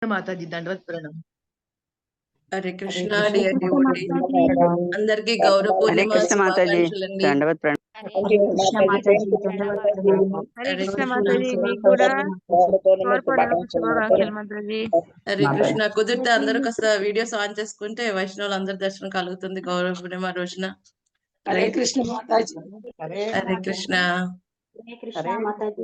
మాతాజీ దండవత్ ప్రణామం. Hare Krishna Hare dear Krishna devotees, Mataji. అందరికి గౌరవ హరే పూర్ణిమ కృష్ణ మాతాజీ, శుభాకాంక్షలండి. దండవత్ హరే కృష్ణ మాతాజీ. ధన్యవాదాలు. హరే హరే కృష్ణ కృష్ణ మాతాజీ, మీకు కూడా శుభాకాంక్షలు మాతాజీ. హరే కృష్ణ. కుదిరితే అందరూ కాస్త వీడియోస్ ఆన్ చేసుకుంటే వైష్ణవులు అందరి దర్శనం కలుగుతుంది గౌరవ పూర్ణిమ రోజున. హరే రైట్. కృష్ణ మాతాజీ. హరే కృష్ణ. హరే కృష్ణ మాతాజీ.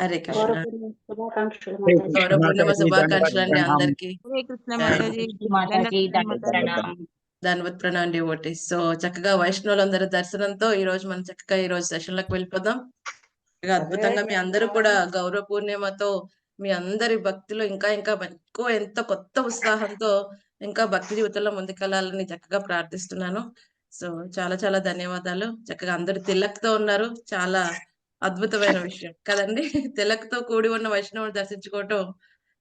హరే కృష్ణ. గౌరవ పూర్ణిమ శుభాకాంక్షలు మాతాజీ. గౌరవ పూర్ణిమ శుభాకాంక్షలు అండి అందరికి. హరే కృష్ణ మాతాజీ. మాతాజీ ప్రణామం. ధన్వత్ ప్రణాం డివోటీస్. సో చక్కగా వైష్ణవులందరి దర్శనంతో ఈ రోజు మనం చక్కగా ఈ రోజు సెషన్ లోకి వెళ్ళిపోదాం. అద్భుతంగా మీ అందరూ కూడా గౌరవ పూర్ణిమతో మీ అందరి భక్తిలో ఇంకా ఇంకా ఎక్కువ ఎంతో కొత్త ఉత్సాహంతో ఇంకా భక్తి జీవితంలో ముందుకెళ్లాలని చక్కగా ప్రార్థిస్తున్నాను. సో చాలా చాలా ధన్యవాదాలు. చక్కగా అందరు తిలక్తో ఉన్నారు. చాలా అద్భుతమైన విషయం కదండి. తిలక్తో కూడి ఉన్న వైష్ణవుని దర్శించుకోవటం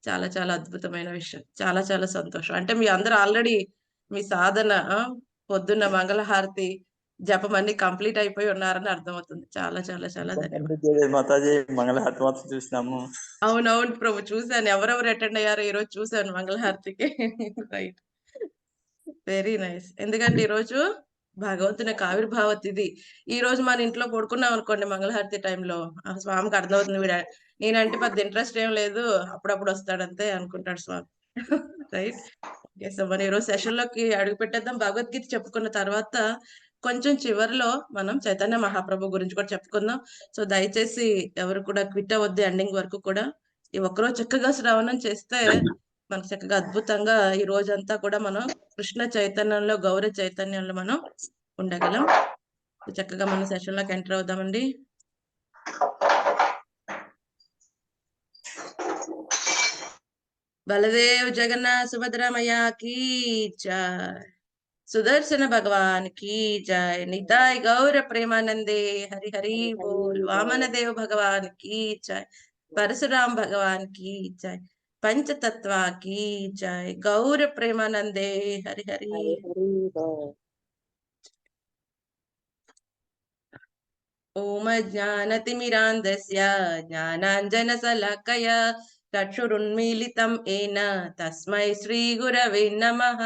చాలా చాలా అద్భుతమైన విషయం. చాలా చాలా సంతోషం. అంటే మీ అందరూ ఆల్రెడీ మీ సాధన పొద్దున్న మంగళహారతి జపం అన్ని కంప్లీట్ అయిపోయి ఉన్నారని అర్థమవుతుంది. చాలా చాలా చాలా ధన్యవాదాలు మాతాజీ. మంగళహారతి మాత్రం చూసినాము. అవునవును ప్రభు, చూసాను. ఎవరెవరు అటెండ్ అయ్యారో ఈ రోజు చూసాను మంగళహారతికి. Right, very nice. ఎందుకంటే ఈ రోజు భగవంతుని యొక్క ఆవిర్భావ తిథి. ఈ రోజు మన ఇంట్లో పడుకున్నాం అనుకోండి మంగళహారతి టైంలో, ఆ స్వామికి అర్థమవుతుంది నేనంటే పెద్ద ఇంట్రెస్ట్ ఏం లేదు, అప్పుడప్పుడు వస్తాడంతే అనుకుంటాడు స్వామి. రైట్. సో మన ఈరోజు సెషన్ లోకి అడుగు పెట్టేద్దాం. భగవద్గీత చెప్పుకున్న తర్వాత కొంచెం చివరిలో మనం చైతన్య మహాప్రభు గురించి కూడా చెప్పుకుందాం. సో దయచేసి ఎవరు కూడా క్విట్ అవ్వద్దు ఎండింగ్ వరకు కూడా. ఈ ఒక్కరోజు చక్కగా శ్రవణం చేస్తే మనకు చక్కగా అద్భుతంగా ఈ రోజంతా కూడా మనం కృష్ణ చైతన్యంలో గౌర చైతన్యంలో మనం ఉండగలం. చక్కగా మన సెషన్ లోకి ఎంటర్ అవుదామండి. బలదేవ్ జగన్నాథ్ సుభద్రమయ్య కీ జయ, సుదర్శన భగవాన్ की जय, निताय गौर प्रेमानंदे हरि हरि बोल, वामन देव भगवान की जय, परशुराम भगवान की जय, पंचतत्व की जय, गौर प्रेमानंदे हरि हरि. ओम ज्ञानतिमिरान्धस्य ज्ञानाञ्जनशलाकया चक्षुरुन्मीलितं येन तस्मै श्रीगुरवे नमः.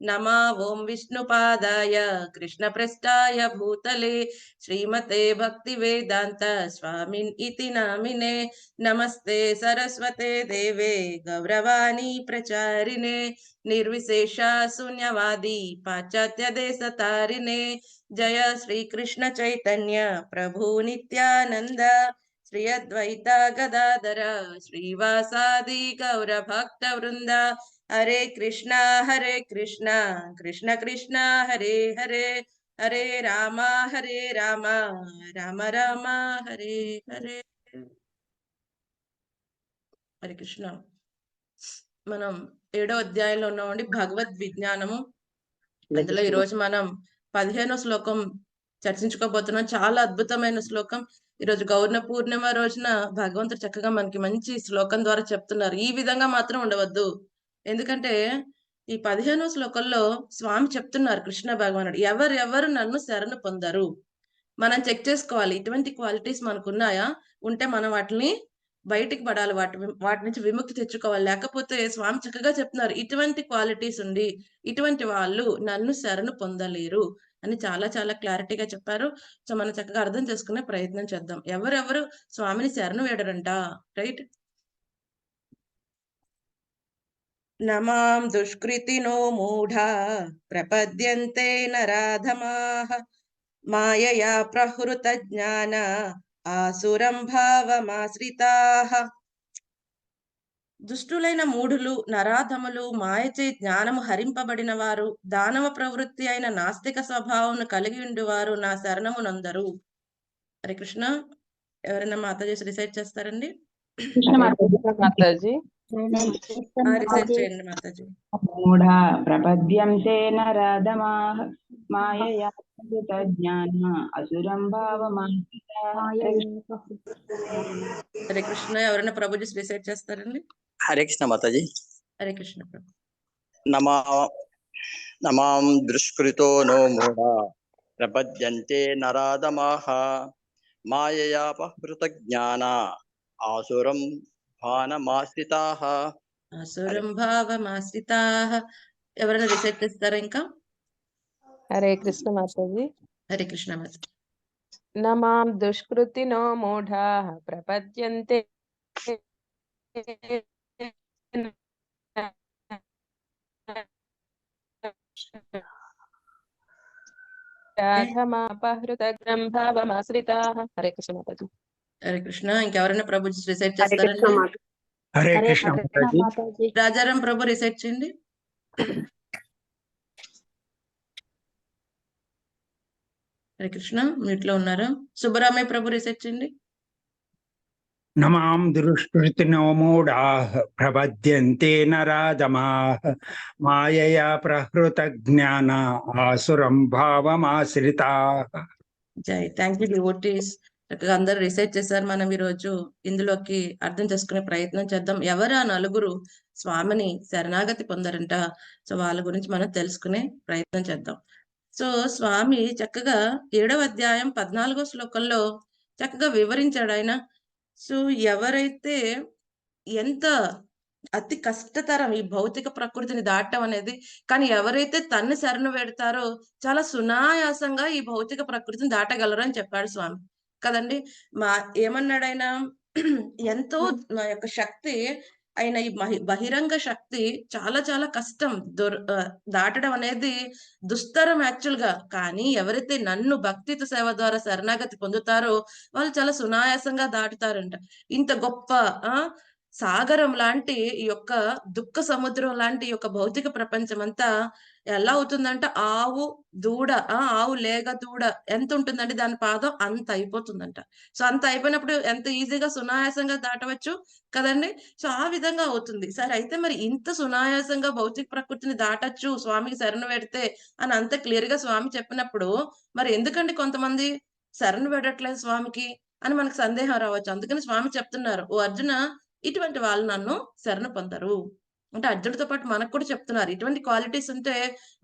नमा ओं विष्णुपादाय कृष्णपृष्ठाय भूतले श्रीमते भक्तिवेदान्त स्वामिन् इति नामिने. नमस्ते सरस्वते देवे गौरवाणी प्रचारिणे, निर्विशेषा शून्यवादी पाश्चात्य देशतारिणे. जय श्री कृष्ण चैतन्य प्रभु नित्यानंद, श्री अद्वैता गदाधर श्रीवासादि गौर भक्त वृंद. हरे कृष्णा कृष्ण कृष्ण हरे हरे, हरे राम राम राम हरे हरे. హరే కృష్ణ. మనం 7వ అధ్యాయంలో ఉన్నామండి, భగవద్ విజ్ఞానము. అందులో ఈ రోజు మనం 15వ శ్లోకం చర్చించుకోబోతున్నాం. చాలా అద్భుతమైన శ్లోకం. ఈరోజు గౌర్ణ పూర్ణిమ రోజున భగవంతుడు చక్కగా మనకి మంచి శ్లోకం ద్వారా చెప్తున్నారు. ఈ విధంగా మాత్రం ఉండవద్దు. ఎందుకంటే ఈ 15వ శ్లోకంలో స్వామి చెప్తున్నారు, కృష్ణ భగవానుడు ఎవరెవరు నన్ను శరణు పొందరు. మనం చెక్ చేసుకోవాలి, ఇటువంటి క్వాలిటీస్ మనకు ఉన్నాయా, ఉంటే మనం వాటిని బయటికి పడాలి, వాటి నుంచి విముక్తి తెచ్చుకోవాలి. లేకపోతే స్వామి చక్కగా చెప్తున్నారు, ఇటువంటి క్వాలిటీస్ ఉండి ఇటువంటి వాళ్ళు నన్ను శరణు పొందలేరు అని చాలా చాలా క్లారిటీగా చెప్పారు. సో మనం చక్కగా అర్థం చేసుకునే ప్రయత్నం చేద్దాం. ఎవరెవరు స్వామిని శరణు వేడరంట. రైట్. నమాం దుష్కృతినో మూఢా ప్రపద్యంతే నరాధమాః, మాయయా ప్రహృత జ్ఞాన ఆసురం భావమాశ్రితాః. దుష్టులైన మూఢులు, నరాధములు, మాయచే జ్ఞానము హరింపబడిన వారు, దానవ ప్రవృత్తి అయిన నాస్తిక స్వభావం కలిగి ఉండువారు నా శరణము నందరు. హరే కృష్ణ. ఎవరైనా మాతాజీ రిసైట్ చేస్తారండి? మాతాజీ. రిసైట్ చేయండి మాతాజీ. మూఢా ప్రపద్యంతే నరాధమాః, మాయయా ప్రహృత జ్ఞాన అసురం భావమాశ్రితాః. హరే కృష్ణ. ఎవరైనా ప్రభుజీ రిసైట్ చేస్తారండి? హరే కృష్ణ మాతాజీ. హరే కృష్ణ ప్రభు. నమాం దుష్కృతో నో మూఢా ప్రపద్యంతే నరాధమాః, మాయయా పహృత జ్ఞాన ఆసురం భానమాశ్రితాః. అసురం భావమాశ్రితాః. ఎవరైనా రిసైట్ చేస్తారా ఇంకా? హరే కృష్ణ మాతాజీ. హరే కృష్ణ మాత. నమాం దుష్కృతినో మూఢాః ప్రపద్యంతే రాధమాపహృతగ్రం భావమాశ్రితాః. హరే కృష్ణ మాతాజీ. హరే కృష్ణ. ఇంకెవరైనా ప్రభు రిసైట్ హరే కృష్ణ చేస్తారండి? మాత హరే హరే కృష్ణ కృష్ణ మాతాజీ. మాతాజీ. రాజారాం ప్రభు రిసైట్ చేయండి. హరే కృష్ణ. మీట్లో ఉన్నారా? సుబ్బరామయ్య ప్రభు రిసైట్ చేయండి. నమాం దుష్కృతినో మూఢాః ప్రపద్యంతే నరాధమాః మాయయా ప్రహృత జ్ఞాన ఆసురం భావమాశ్రితాః. జై. Thank you devotees. చక్కగా అందరూ రిసైట్ చేశారు. మనం ఈ రోజు ఇందులోకి అర్థం చేసుకునే ప్రయత్నం చేద్దాం. ఎవరు ఆ నలుగురు స్వామిని శరణాగతి పొందారంట? సో వాళ్ళ గురించి మనం తెలుసుకునే ప్రయత్నం చేద్దాం. సో స్వామి చక్కగా 7వ అధ్యాయం 14వ శ్లోకంలో చక్కగా వివరించాడు ఆయన. సో ఎవరైతే ఎంత అతి కష్టతరం ఈ భౌతిక ప్రకృతిని దాటం అనేది, కానీ ఎవరైతే తన్ను శరణు వేడతారో చాలా సునాయాసంగా ఈ భౌతిక ప్రకృతిని దాటగలరు అని చెప్పాడు స్వామి కదండి. ఏమన్నాడు ఆయన? ఎంతో నా యొక్క శక్తి ఆయన ఈ బహిరంగ శక్తి చాలా చాలా కష్టం దాటడం అనేది దుస్తరం యాక్చువల్ గా. కానీ ఎవరైతే నన్ను భక్తితో సేవ ద్వారా శరణాగతి పొందుతారో వాళ్ళు చాలా సునాయాసంగా దాటుతారంట. ఇంత గొప్ప సాగరం లాంటి ఈ యొక్క దుఃఖ సముద్రం లాంటి ఈ యొక్క భౌతిక ప్రపంచం అంతా ఎలా అవుతుందంటే ఆవు లేగ దూడ ఎంత ఉంటుందంటే దాని పాదం అంత అయిపోతుందంట. సో అంత అయిపోయినప్పుడు ఎంత ఈజీగా సునాయాసంగా దాటవచ్చు కదండి. సో ఆ విధంగా అవుతుంది. సరే, అయితే మరి ఇంత సునాయాసంగా భౌతిక ప్రకృతిని దాటచ్చు స్వామికి శరణు పెడితే అని అంత క్లియర్ గా స్వామి చెప్పినప్పుడు మరి ఎందుకంటే కొంతమంది శరణు పెట్టట్లేదు స్వామికి అని మనకు సందేహం రావచ్చు. అందుకని స్వామి చెప్తున్నారు, ఓ అర్జున, ఇటువంటి వాళ్ళు నన్ను శరణు పొందరు అంటే అర్జునుడితో పాటు మనకు కూడా చెప్తున్నారు. ఇటువంటి క్వాలిటీస్ ఉంటే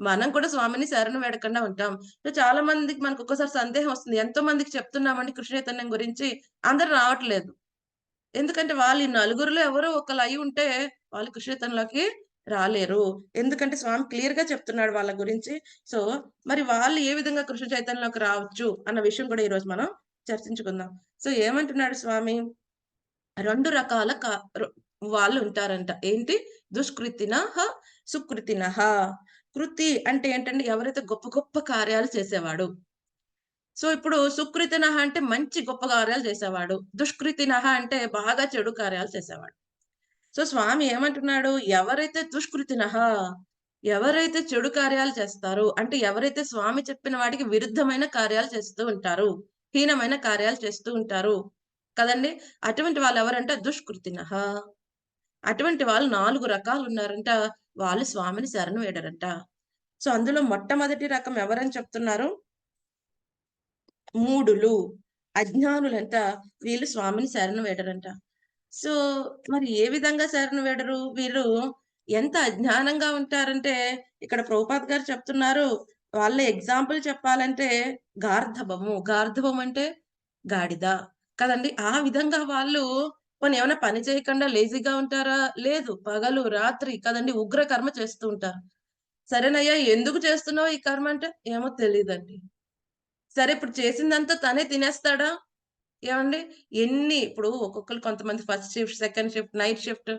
మనం కూడా స్వామిని శరణు వేడకుండా ఉంటాం. చాలా మందికి మనకు ఒక్కోసారి సందేహం వస్తుంది. ఎంతో మందికి చెప్తున్నామండి కృష్ణ చైతన్యం గురించి, అందరు రావట్లేదు. ఎందుకంటే వాళ్ళు ఈ నలుగురులో ఎవరో ఒకరు అయి ఉంటే వాళ్ళు కృష్ణ చైతన్యంలోకి రాలేరు. ఎందుకంటే స్వామి క్లియర్ గా చెప్తున్నాడు వాళ్ళ గురించి. సో మరి వాళ్ళు ఏ విధంగా కృష్ణ చైతన్యంలోకి రావచ్చు అన్న విషయం కూడా ఈ రోజు మనం చర్చించుకుందాం. సో ఏమంటున్నాడు స్వామి? 2 రకాల వాళ్ళు ఉంటారంట. ఏంటి? దుష్కృతినః సుకృతినః. కృతి అంటే ఏంటంటే ఎవరైతే గొప్ప గొప్ప కార్యాలు చేసేవాడు. సో ఇప్పుడు సుకృతినః అంటే మంచి గొప్ప కార్యాలు చేసేవాడు. దుష్కృతినః అంటే బాగా చెడు కార్యాలు చేసేవాడు. సో స్వామి ఏమంటున్నాడు? ఎవరైతే దుష్కృతినః, ఎవరైతే చెడు కార్యాలు చేస్తారో అంటే ఎవరైతే స్వామి చెప్పిన వాటికి విరుద్ధమైన కార్యాలు చేస్తూ ఉంటారు, హీనమైన కార్యాలు చేస్తూ ఉంటారు కదండి. అటువంటి వాళ్ళు ఎవరంటే దుష్కృతినః. అటువంటి వాళ్ళు 4 రకాలు ఉన్నారంట. వాళ్ళు స్వామిని శరణు వేడరంట. సో అందులో మొట్టమొదటి రకం ఎవరని చెప్తున్నారు? మూఢులు, అజ్ఞానులంట. వీళ్ళు స్వామిని శరణు వేడరంట. సో మరి ఏ విధంగా శరణు వేడరు వీళ్ళు? ఎంత అజ్ఞానంగా ఉంటారంటే ఇక్కడ ప్రభుపాద్ గారు చెప్తున్నారు, వాళ్ళ ఎగ్జాంపుల్ చెప్పాలంటే గార్ధబం అంటే గాడిద కదండి. ఆ విధంగా వాళ్ళు ఏమైనా పని చేయకుండా లేజీగా ఉంటారా? లేదు. పగలు రాత్రి కదండి ఉగ్ర కర్మ చేస్తూ ఉంటారు. సరేనయ్యా, ఎందుకు చేస్తున్నావు ఈ కర్మ అంటే ఏమో తెలియదండి. సరే, ఇప్పుడు చేసిందంతా తనే తినేస్తాడా? ఏమండి, ఇప్పుడు ఒక్కొక్కరు కొంతమంది first shift, second shift, night shift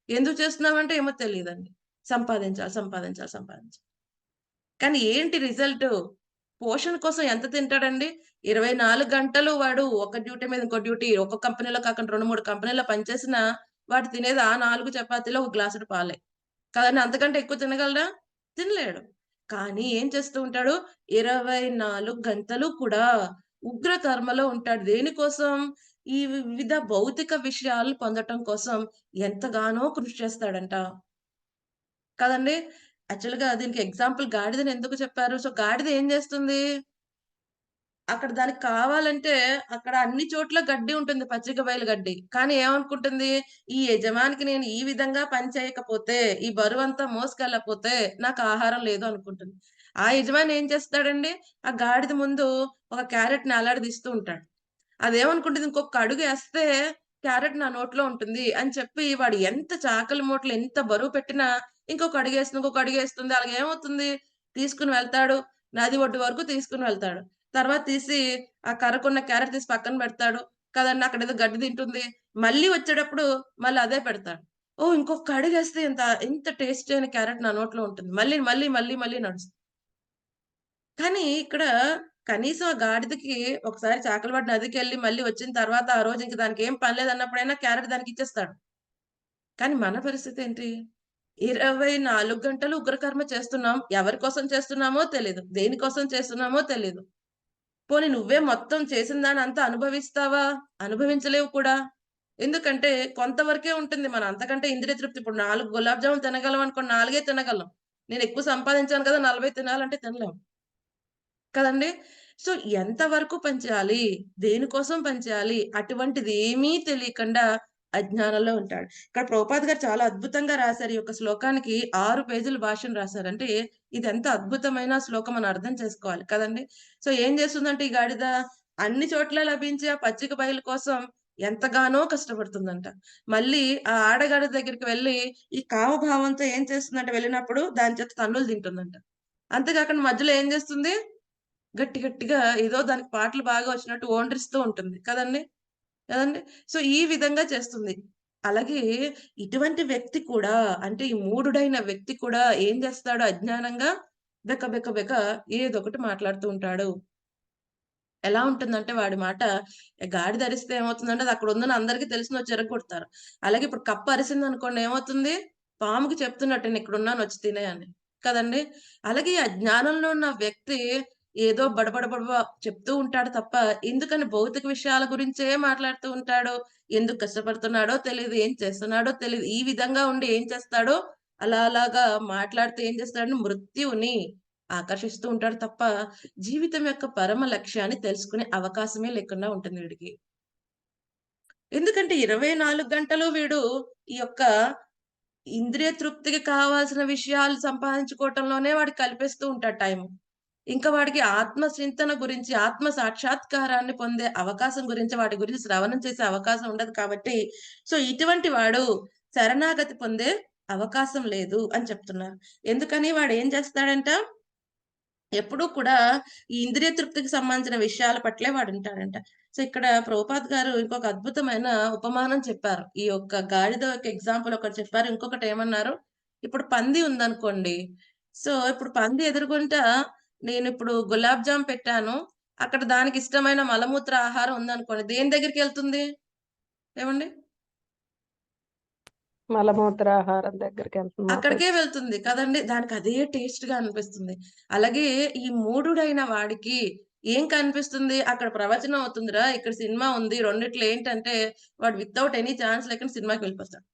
ఎందుకు చేస్తున్నామంటే ఏమో తెలియదండి. సంపాదించాలి. కానీ ఏంటి రిజల్ట్? పోషణ కోసం ఎంత తింటాడండి? 24 గంటలు వాడు ఒక డ్యూటీ మీద ఇంకో డ్యూటీ, ఒక కంపెనీలో కాకుండా 2, 3 కంపెనీలో పనిచేసినా వాడు తినేది ఆ 4 చపాతీలో ఒక గ్లాసుడు పాలే కదండి. అంతకంటే ఎక్కువ తినగలడా? తినలేడు. కానీ ఏం చేస్తూ ఉంటాడు? 24 గంటలు కూడా ఉగ్ర కర్మలో ఉంటాడు. దేనికోసం? ఈ వివిధ భౌతిక విషయాలు పొందటం కోసం ఎంతగానో కృషి చేస్తాడంట కదండి. యాక్చువల్‌గా దీనికి ఎగ్జాంపుల్ గాడిదని ఎందుకు చెప్పారు? సో గాడిద ఏం చేస్తుంది? అక్కడ దానికి కావాలంటే అక్కడ అన్ని చోట్ల గడ్డి ఉంటుంది, పచ్చిక బయలు గడ్డి. కానీ ఏమనుకుంటుంది? ఈ యజమానికి నేను ఈ విధంగా పని చేయకపోతే, ఈ బరువంతా మోసుకెళ్ళకపోతే నాకు ఆహారం లేదు అనుకుంటుంది. ఆ యజమాని ఏం చేస్తాడండి? ఆ గాడిద ముందు ఒక క్యారెట్‌ని ఎలాడదీస్తూ ఉంటాడు. అదేమనుకుంటుంది? ఇంకొక అడుగు ఏస్తే క్యారెట్ నా నోట్లో ఉంటుంది అని చెప్పి వాడు ఎంత చాకలి మూటలు ఎంత బరువు పెట్టినా ఇంకొక అడుగేస్తుంది. అలాగే ఏమవుతుంది? తీసుకుని వెళ్తాడు. నది ఒడ్డు వరకు తీసుకుని వెళ్తాడు. తర్వాత తీసి ఆ కర్రకున్న క్యారెట్ తీసి పక్కన పెడతాడు. కదండీ! అక్కడేదో గడ్డి తింటుంది. మళ్ళీ వచ్చేటప్పుడు మళ్ళీ అదే పెడతాడు. ఓహ్! ఇంకొక అడుగేస్తే ఎంత టేస్టీ అయిన క్యారెట్ నా నోట్లో ఉంటుంది. మళ్ళీ నడుస్తుంది. కానీ ఇక్కడ కనీసం ఆ గాడిదకి ఒకసారి చాకలివాడు నదికెళ్ళి మళ్ళీ వచ్చిన తర్వాత ఆ రోజు ఇంక దానికేం పని లేదన్నప్పుడైనా క్యారెట్ దానికిచ్చేస్తాడు. కానీ మన పరిస్థితి ఏంటి? 24 గంటలు ఉగ్రకర్మ చేస్తున్నాం. ఎవరి కోసం చేస్తున్నామో తెలీదు. దేనికోసం చేస్తున్నామో తెలీదు. పోనీ నువ్వే మొత్తం చేసిన దానంతా అనుభవిస్తావా? అనుభవించలేవు కూడా. ఎందుకంటే కొంతవరకే ఉంటుంది. మనం అంతకంటే ఇంద్రియ తృప్తి ఇప్పుడు 4 గులాబ్ జాములు తినగలం అనుకోండి, 4 తినగలం. నేను ఎక్కువ సంపాదించాను కదా! 40 తినాలంటే తినలేం. కదండీ! సో, ఎంత వరకు పనిచేయాలి? దేనికోసం పనిచేయాలి? అటువంటిదేమీ తెలియకుండా అజ్ఞానంలో ఉంటాడు. ఇక్కడ ప్రభుపాద్ గారు చాలా అద్భుతంగా రాశారు. ఈ యొక్క శ్లోకానికి 6 పేజీల భాష్యం రాశారు. అంటే ఇదెంత అద్భుతమైన శ్లోకం అని అర్థం చేసుకోవాలి కదండీ! సో, ఏం చేస్తుందంటే ఈ గాడిద అన్ని చోట్ల లభించే ఆ పచ్చిక బయలు కోసం ఎంతగానో కష్టపడుతుందంట. మళ్ళీ ఆ ఆడగాడిద దగ్గరికి వెళ్లి ఈ కామభావంతో ఏం చేస్తుందంటే వెళ్ళినప్పుడు దాని చేత తన్నులు తింటుందంట. అంతేకాకుండా మధ్యలో ఏం చేస్తుంది? గట్టిగా ఏదో దానికి పాటలు బాగా వచ్చినట్టు ఓండ్రిస్తూ ఉంటుంది. కదండీ! కదండీ! సో, ఈ విధంగా చేస్తుంది. అలాగే ఇటువంటి వ్యక్తి కూడా అంటే ఈ మూఢుడైన వ్యక్తి కూడా ఏం చేస్తాడు అజ్ఞానంగా బెక ఏదోకటి మాట్లాడుతూ ఉంటాడు. ఎలా ఉంటుందంటే వాడి మాట గాడిద అరిస్తే ఏమవుతుందంటే అది అక్కడ ఉందని అందరికీ తెలిసినొచ్చి ఇరగ్గొడతారు. అలాగే ఇప్పుడు కప్ప అరిసిందనుకోండి ఏమవుతుంది? పాముకి చెప్తున్నట్టు నేను ఇక్కడున్నాను వచ్చి తినేయి అని. కదండీ! అలాగే ఈ అజ్ఞానంలో ఉన్న వ్యక్తి ఏదో బడబడ చెప్తూ ఉంటాడు తప్ప ఎందుకని భౌతిక విషయాల గురించే మాట్లాడుతూ ఉంటాడు. ఎందుకు కష్టపడుతున్నాడో తెలీదు. ఏం చేస్తున్నాడో తెలీదు. ఈ విధంగా ఉండి ఏం చేస్తాడో అలాగా మాట్లాడుతూ ఏం చేస్తాడంటే మృత్యువుని ఆకర్షిస్తూ ఉంటాడు తప్ప జీవితం యొక్క పరమ లక్ష్యాన్ని తెలుసుకునే అవకాశమే లేకుండా ఉంటుంది వీడికి. ఎందుకంటే 24 గంటలు వీడు ఈ యొక్క ఇంద్రియ తృప్తికి కావాల్సిన విషయాలు సంపాదించుకోవటంలోనే వాడు కలిపేస్తూ ఉంటాడు టైము. ఇంకా వాడికి ఆత్మ చింతన గురించి, ఆత్మ సాక్షాత్కారాన్ని పొందే అవకాశం గురించి, వాటి గురించి శ్రవణం చేసే అవకాశం ఉండదు కాబట్టి, సో, ఇటువంటి వాడు శరణాగతి పొందే అవకాశం లేదు అని చెప్తున్నారు. ఎందుకని వాడేం చేస్తాడంట? ఎప్పుడూ కూడా ఈ ఇంద్రియ తృప్తికి సంబంధించిన విషయాల పట్లే వాడుంటాడంట. సో, ఇక్కడ ప్రభుపాద్ గారు ఇంకొక అద్భుతమైన ఉపమానం చెప్పారు. ఈ యొక్క గాడిద యొక్క ఎగ్జాంపుల్ ఒకటి చెప్పారు. ఇంకొకటేమన్నారు, ఇప్పుడు పంది ఉందనుకోండి. సో, ఇప్పుడు పంది ఎదురుగుంటా నేనిప్పుడు గులాబ్ జామ్ పెట్టాను. అక్కడ దానికిష్టమైన మలమూత్ర ఆహారం ఉందనుకోండి. దేని దగ్గరికెళ్తుంది? ఏవండీ? మలమూత్రాహారం దగ్గరికెళ్తుంది అక్కడికే మాతాజీ. వెళ్తుంది కదండీ! దానికదే టేస్ట్‌గా అనిపిస్తుంది. అలాగే ఈ మూఢుడైన వాడికి ఏం కనిపిస్తుంది? అక్కడ ప్రవచనం అవుతుందిరా! ఇక్కడ సినిమా ఉంది. రెండిట్లో ఏంటంటే వాడు వితౌట్ ఎనీ ఛాన్స్ లేకుండా సినిమాకి వెళ్ళిపోతాడు.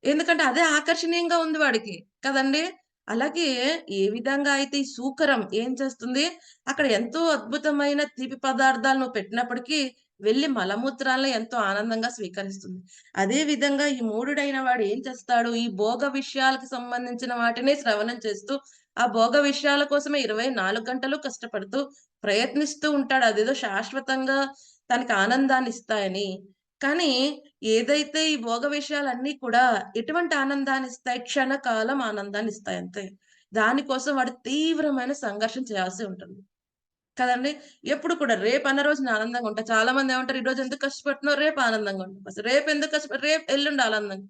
ఎందుకంటే అదే ఆకర్షణీయంగా ఉంది వాడికి. కదండీ! అలాగే ఏ విధంగా అయితే ఈ సూకరం ఏం చేస్తుంది? అక్కడ ఎంతో అద్భుతమైన తీపి పదార్థాలు నువ్వు పెట్టినప్పటికీ వెళ్లి మలమూత్రాలను ఎంతో ఆనందంగా స్వీకరిస్తుంది. అదే విధంగా ఈ మూఢుడైన వాడు ఏం చేస్తాడు? ఈ భోగ విషయాలకు సంబంధించిన వాటినే శ్రవణం చేస్తూ, ఆ భోగ విషయాల కోసమే 24 గంటలు కష్టపడుతూ ప్రయత్నిస్తూ ఉంటాడు. అదేదో శాశ్వతంగా తనకి ఆనందాన్నిస్తాయని. కానీ ఏదైతే ఈ భోగ విషయాలన్నీ కూడా ఎటువంటి ఆనందాన్నిస్తాయి? క్షణకాలం ఆనందాన్నిస్తాయి అంతే. దానికోసం వాడు తీవ్రమైన సంఘర్షణ చేయాల్సి ఉంటుంది. కదండీ! ఎప్పుడు కూడా రేపన్న రోజు నేను ఆనందంగా ఉంటా. చాలా మంది ఏమంటారు, "ఈరోజు ఎందుకు కష్టపడుతున్నావు? రేపు ఆనందంగా ఉండు." అసలు రేపెందుకు రేపు ఎల్లుండి ఆనందంగా.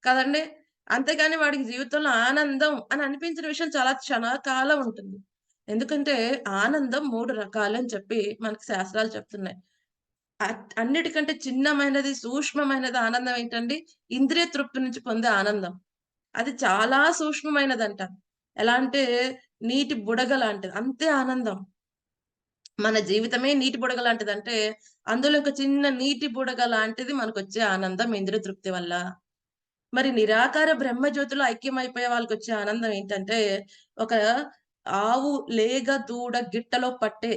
కదండీ! అంతేగాని వాడికి జీవితంలో ఆనందం అని అనిపించిన విషయం చాలా క్షణకాలం ఉంటుంది. ఎందుకంటే ఆనందం 3 రకాలని చెప్పి మనకు శాస్త్రాలు చెప్తున్నాయి. అన్నిటికంటే చిన్నమైనది, సూక్ష్మమైనది ఆనందం ఏంటండి? ఇంద్రియ తృప్తి నుంచి పొందే ఆనందం. అది చాలా సూక్ష్మమైనదంట. ఎలా అంటే నీటి బుడగ లాంటిది. అంతే ఆనందం. మన జీవితమే నీటి బుడగ లాంటిదంటే, అందులో ఒక చిన్న నీటి బుడగ లాంటిది మనకొచ్చే ఆనందం ఇంద్రియ తృప్తి వల్ల. మరి నిరాకార బ్రహ్మజ్యోతిలో ఐక్యమైపోయే వాళ్ళకొచ్చే ఆనందం ఏంటంటే, ఒక ఆవు లేగ, దూడ గిట్టలో పట్టే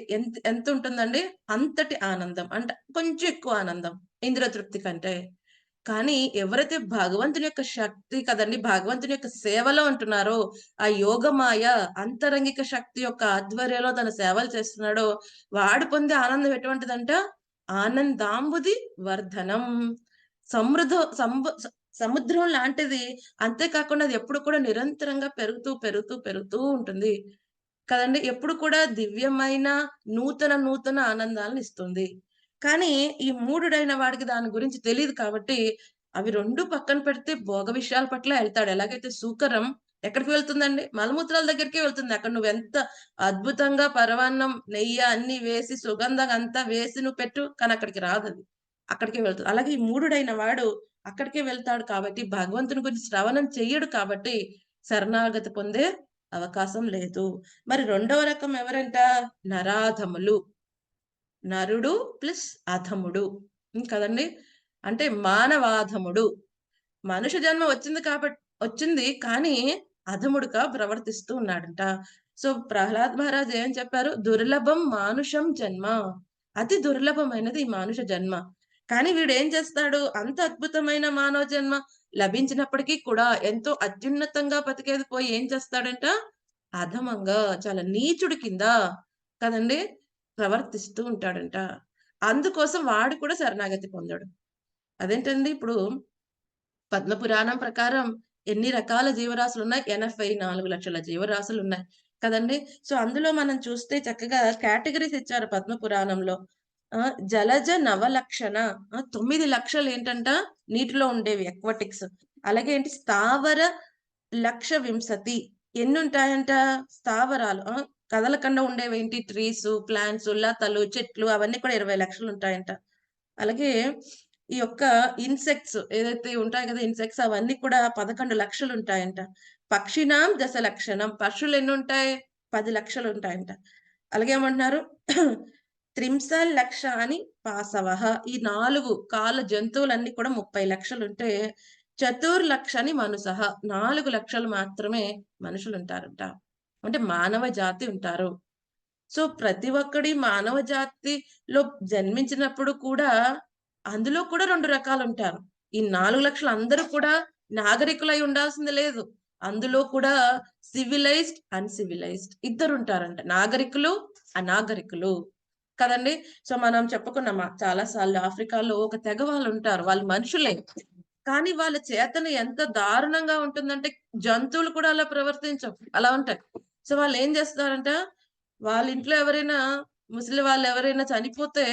ఎంతుంటుందండి? అంతటి ఆనందం. అంటే కొంచెం ఎక్కువ ఆనందం ఇంద్రియ తృప్తి కంటే. కానీ ఎవరైతే భగవంతుని యొక్క శక్తి కదండీ! భగవంతుని యొక్క సేవలో ఉంటున్నారో, ఆ యోగమాయ అంతరంగిక శక్తి యొక్క ఆధ్వర్యంలో తన సేవలు చేస్తున్నాడో, వాడు పొందే ఆనందం ఎటువంటిదంట? ఆనందాంబుది వర్ధనం. సముద్రం లాంటిది. అంతేకాకుండా అది ఎప్పుడు కూడా నిరంతరంగా పెరుగుతూ పెరుగుతూ పెరుగుతూ ఉంటుంది కదండి. ఎప్పుడు కూడా దివ్యమైన నూతన ఆనందాలను ఇస్తుంది. కానీ ఈ మూఢుడైన వాడికి దాని గురించి తెలీదు కాబట్టి అవి 2 పక్కన పెడితే భోగ విషయాల పట్ల ఎళ్తాడు. ఎలాగైతే సూకరం ఎక్కడికి వెళ్తుందండి? మలమూత్రాల దగ్గరికే వెళ్తుంది. అక్కడ నువ్వెంత అద్భుతంగా పరమాన్నం, నెయ్యి అన్నీ వేసి సుగంధం అంతా వేసి నువ్వు పెట్టు. కానీ అక్కడికి రాదది. అక్కడికే వెళ్తుంది. అలాగే ఈ మూఢుడైన వాడు అక్కడికే వెళ్తాడు కాబట్టి భగవంతుని గురించి శ్రవణం చెయ్యడు కాబట్టి శరణాగతి పొందే అవకాశం లేదు. మరి రెండవ రకం ఎవరంట? నరాధములు. నరుడు ప్లస్ అధముడు కదండి. అంటే మానవాధముడు. మనుష్య జన్మ వచ్చింది కానీ అధముడుగా ప్రవర్తిస్తూ ఉన్నాడంట. సో ప్రహ్లాద్ మహారాజ్ ఏం చెప్పారు? దుర్లభం మానుషం జన్మ. అతి దుర్లభమైనది ఈ మానుష జన్మ. కానీ వీడు ఏం చేస్తాడు? అంత అద్భుతమైన మానవ జన్మ లభించినప్పటికీ కూడా ఎంతో అత్యున్నతంగా బతికేది పోయి ఏం చేస్తాడంట? అధమంగా, చాలా నీచుడి కింద కదండి ప్రవర్తిస్తూ ఉంటాడంట. అందుకోసం వాడు కూడా శరణాగతి పొందాడు. అదేంటండి, ఇప్పుడు పద్మపురాణం ప్రకారం ఎన్ని రకాల జీవరాశులు ఉన్నాయి? 84 లక్షల జీవరాశులు ఉన్నాయి కదండి. సో అందులో మనం చూస్తే చక్కగా కేటగిరీస్ ఇచ్చారు పద్మపురాణంలో. జలజ నవలక్షణ 9 లక్షలు ఏంటంట నీటిలో ఉండేవి, ఎక్వాటిక్స్. అలాగే ఏంటి, స్థావర 1,20,000 ఎన్ని ఉంటాయంట స్థావరాలు, కదలకుండా ఉండేవి ఏంటి, ట్రీస్, ప్లాంట్స్, లతలు, చెట్లు, అవన్నీ కూడా 20 లక్షలు ఉంటాయంట. అలాగే ఈ యొక్క ఇన్సెక్ట్స్ ఏదైతే ఉంటాయి కదా, ఇన్సెక్ట్స్ అవన్నీ కూడా 11 లక్షలు ఉంటాయంట. పక్షినాం 10 లక్షణం, పక్షులు ఎన్ని ఉంటాయి? 10 లక్షలు ఉంటాయంట. అలాగే ఏమంటున్నారు, 30 లక్ష అని పాసవహ, ఈ 4 కాళ్ళ జంతువులన్నీ కూడా 30 లక్షలు ఉంటే, 4 లక్ష అని మనుసహ, 4 లక్షలు మాత్రమే మనుషులు ఉంటారంట. అంటే మానవ జాతి ఉంటారు. సో ప్రతి ఒక్కడి మానవ జాతిలో జన్మించినప్పుడు కూడా అందులో కూడా 2 రకాలు ఉంటారు. ఈ 4 లక్షలు అందరూ కూడా నాగరికులై ఉండాల్సింది లేదు. అందులో కూడా సివిలైజ్డ్, అన్సివిలైజ్డ్ ఇద్దరు ఉంటారంట. నాగరికులు, అనాగరికులు కదండి. సో మనం చెప్పుకున్నామా చాలా సార్లు, ఆఫ్రికాలో ఒక తెగ వాళ్ళు ఉంటారు. వాళ్ళు మనుషులే కానీ వాళ్ళ చేతన ఎంత దారుణంగా ఉంటుందంటే జంతువులు కూడా అలా ప్రవర్తించవు, అలా ఉంటాయి. సో వాళ్ళు ఏం చేస్తారంట, వాళ్ళ ఇంట్లో ఎవరైనా ముసలి వాళ్ళు ఎవరైనా చనిపోతే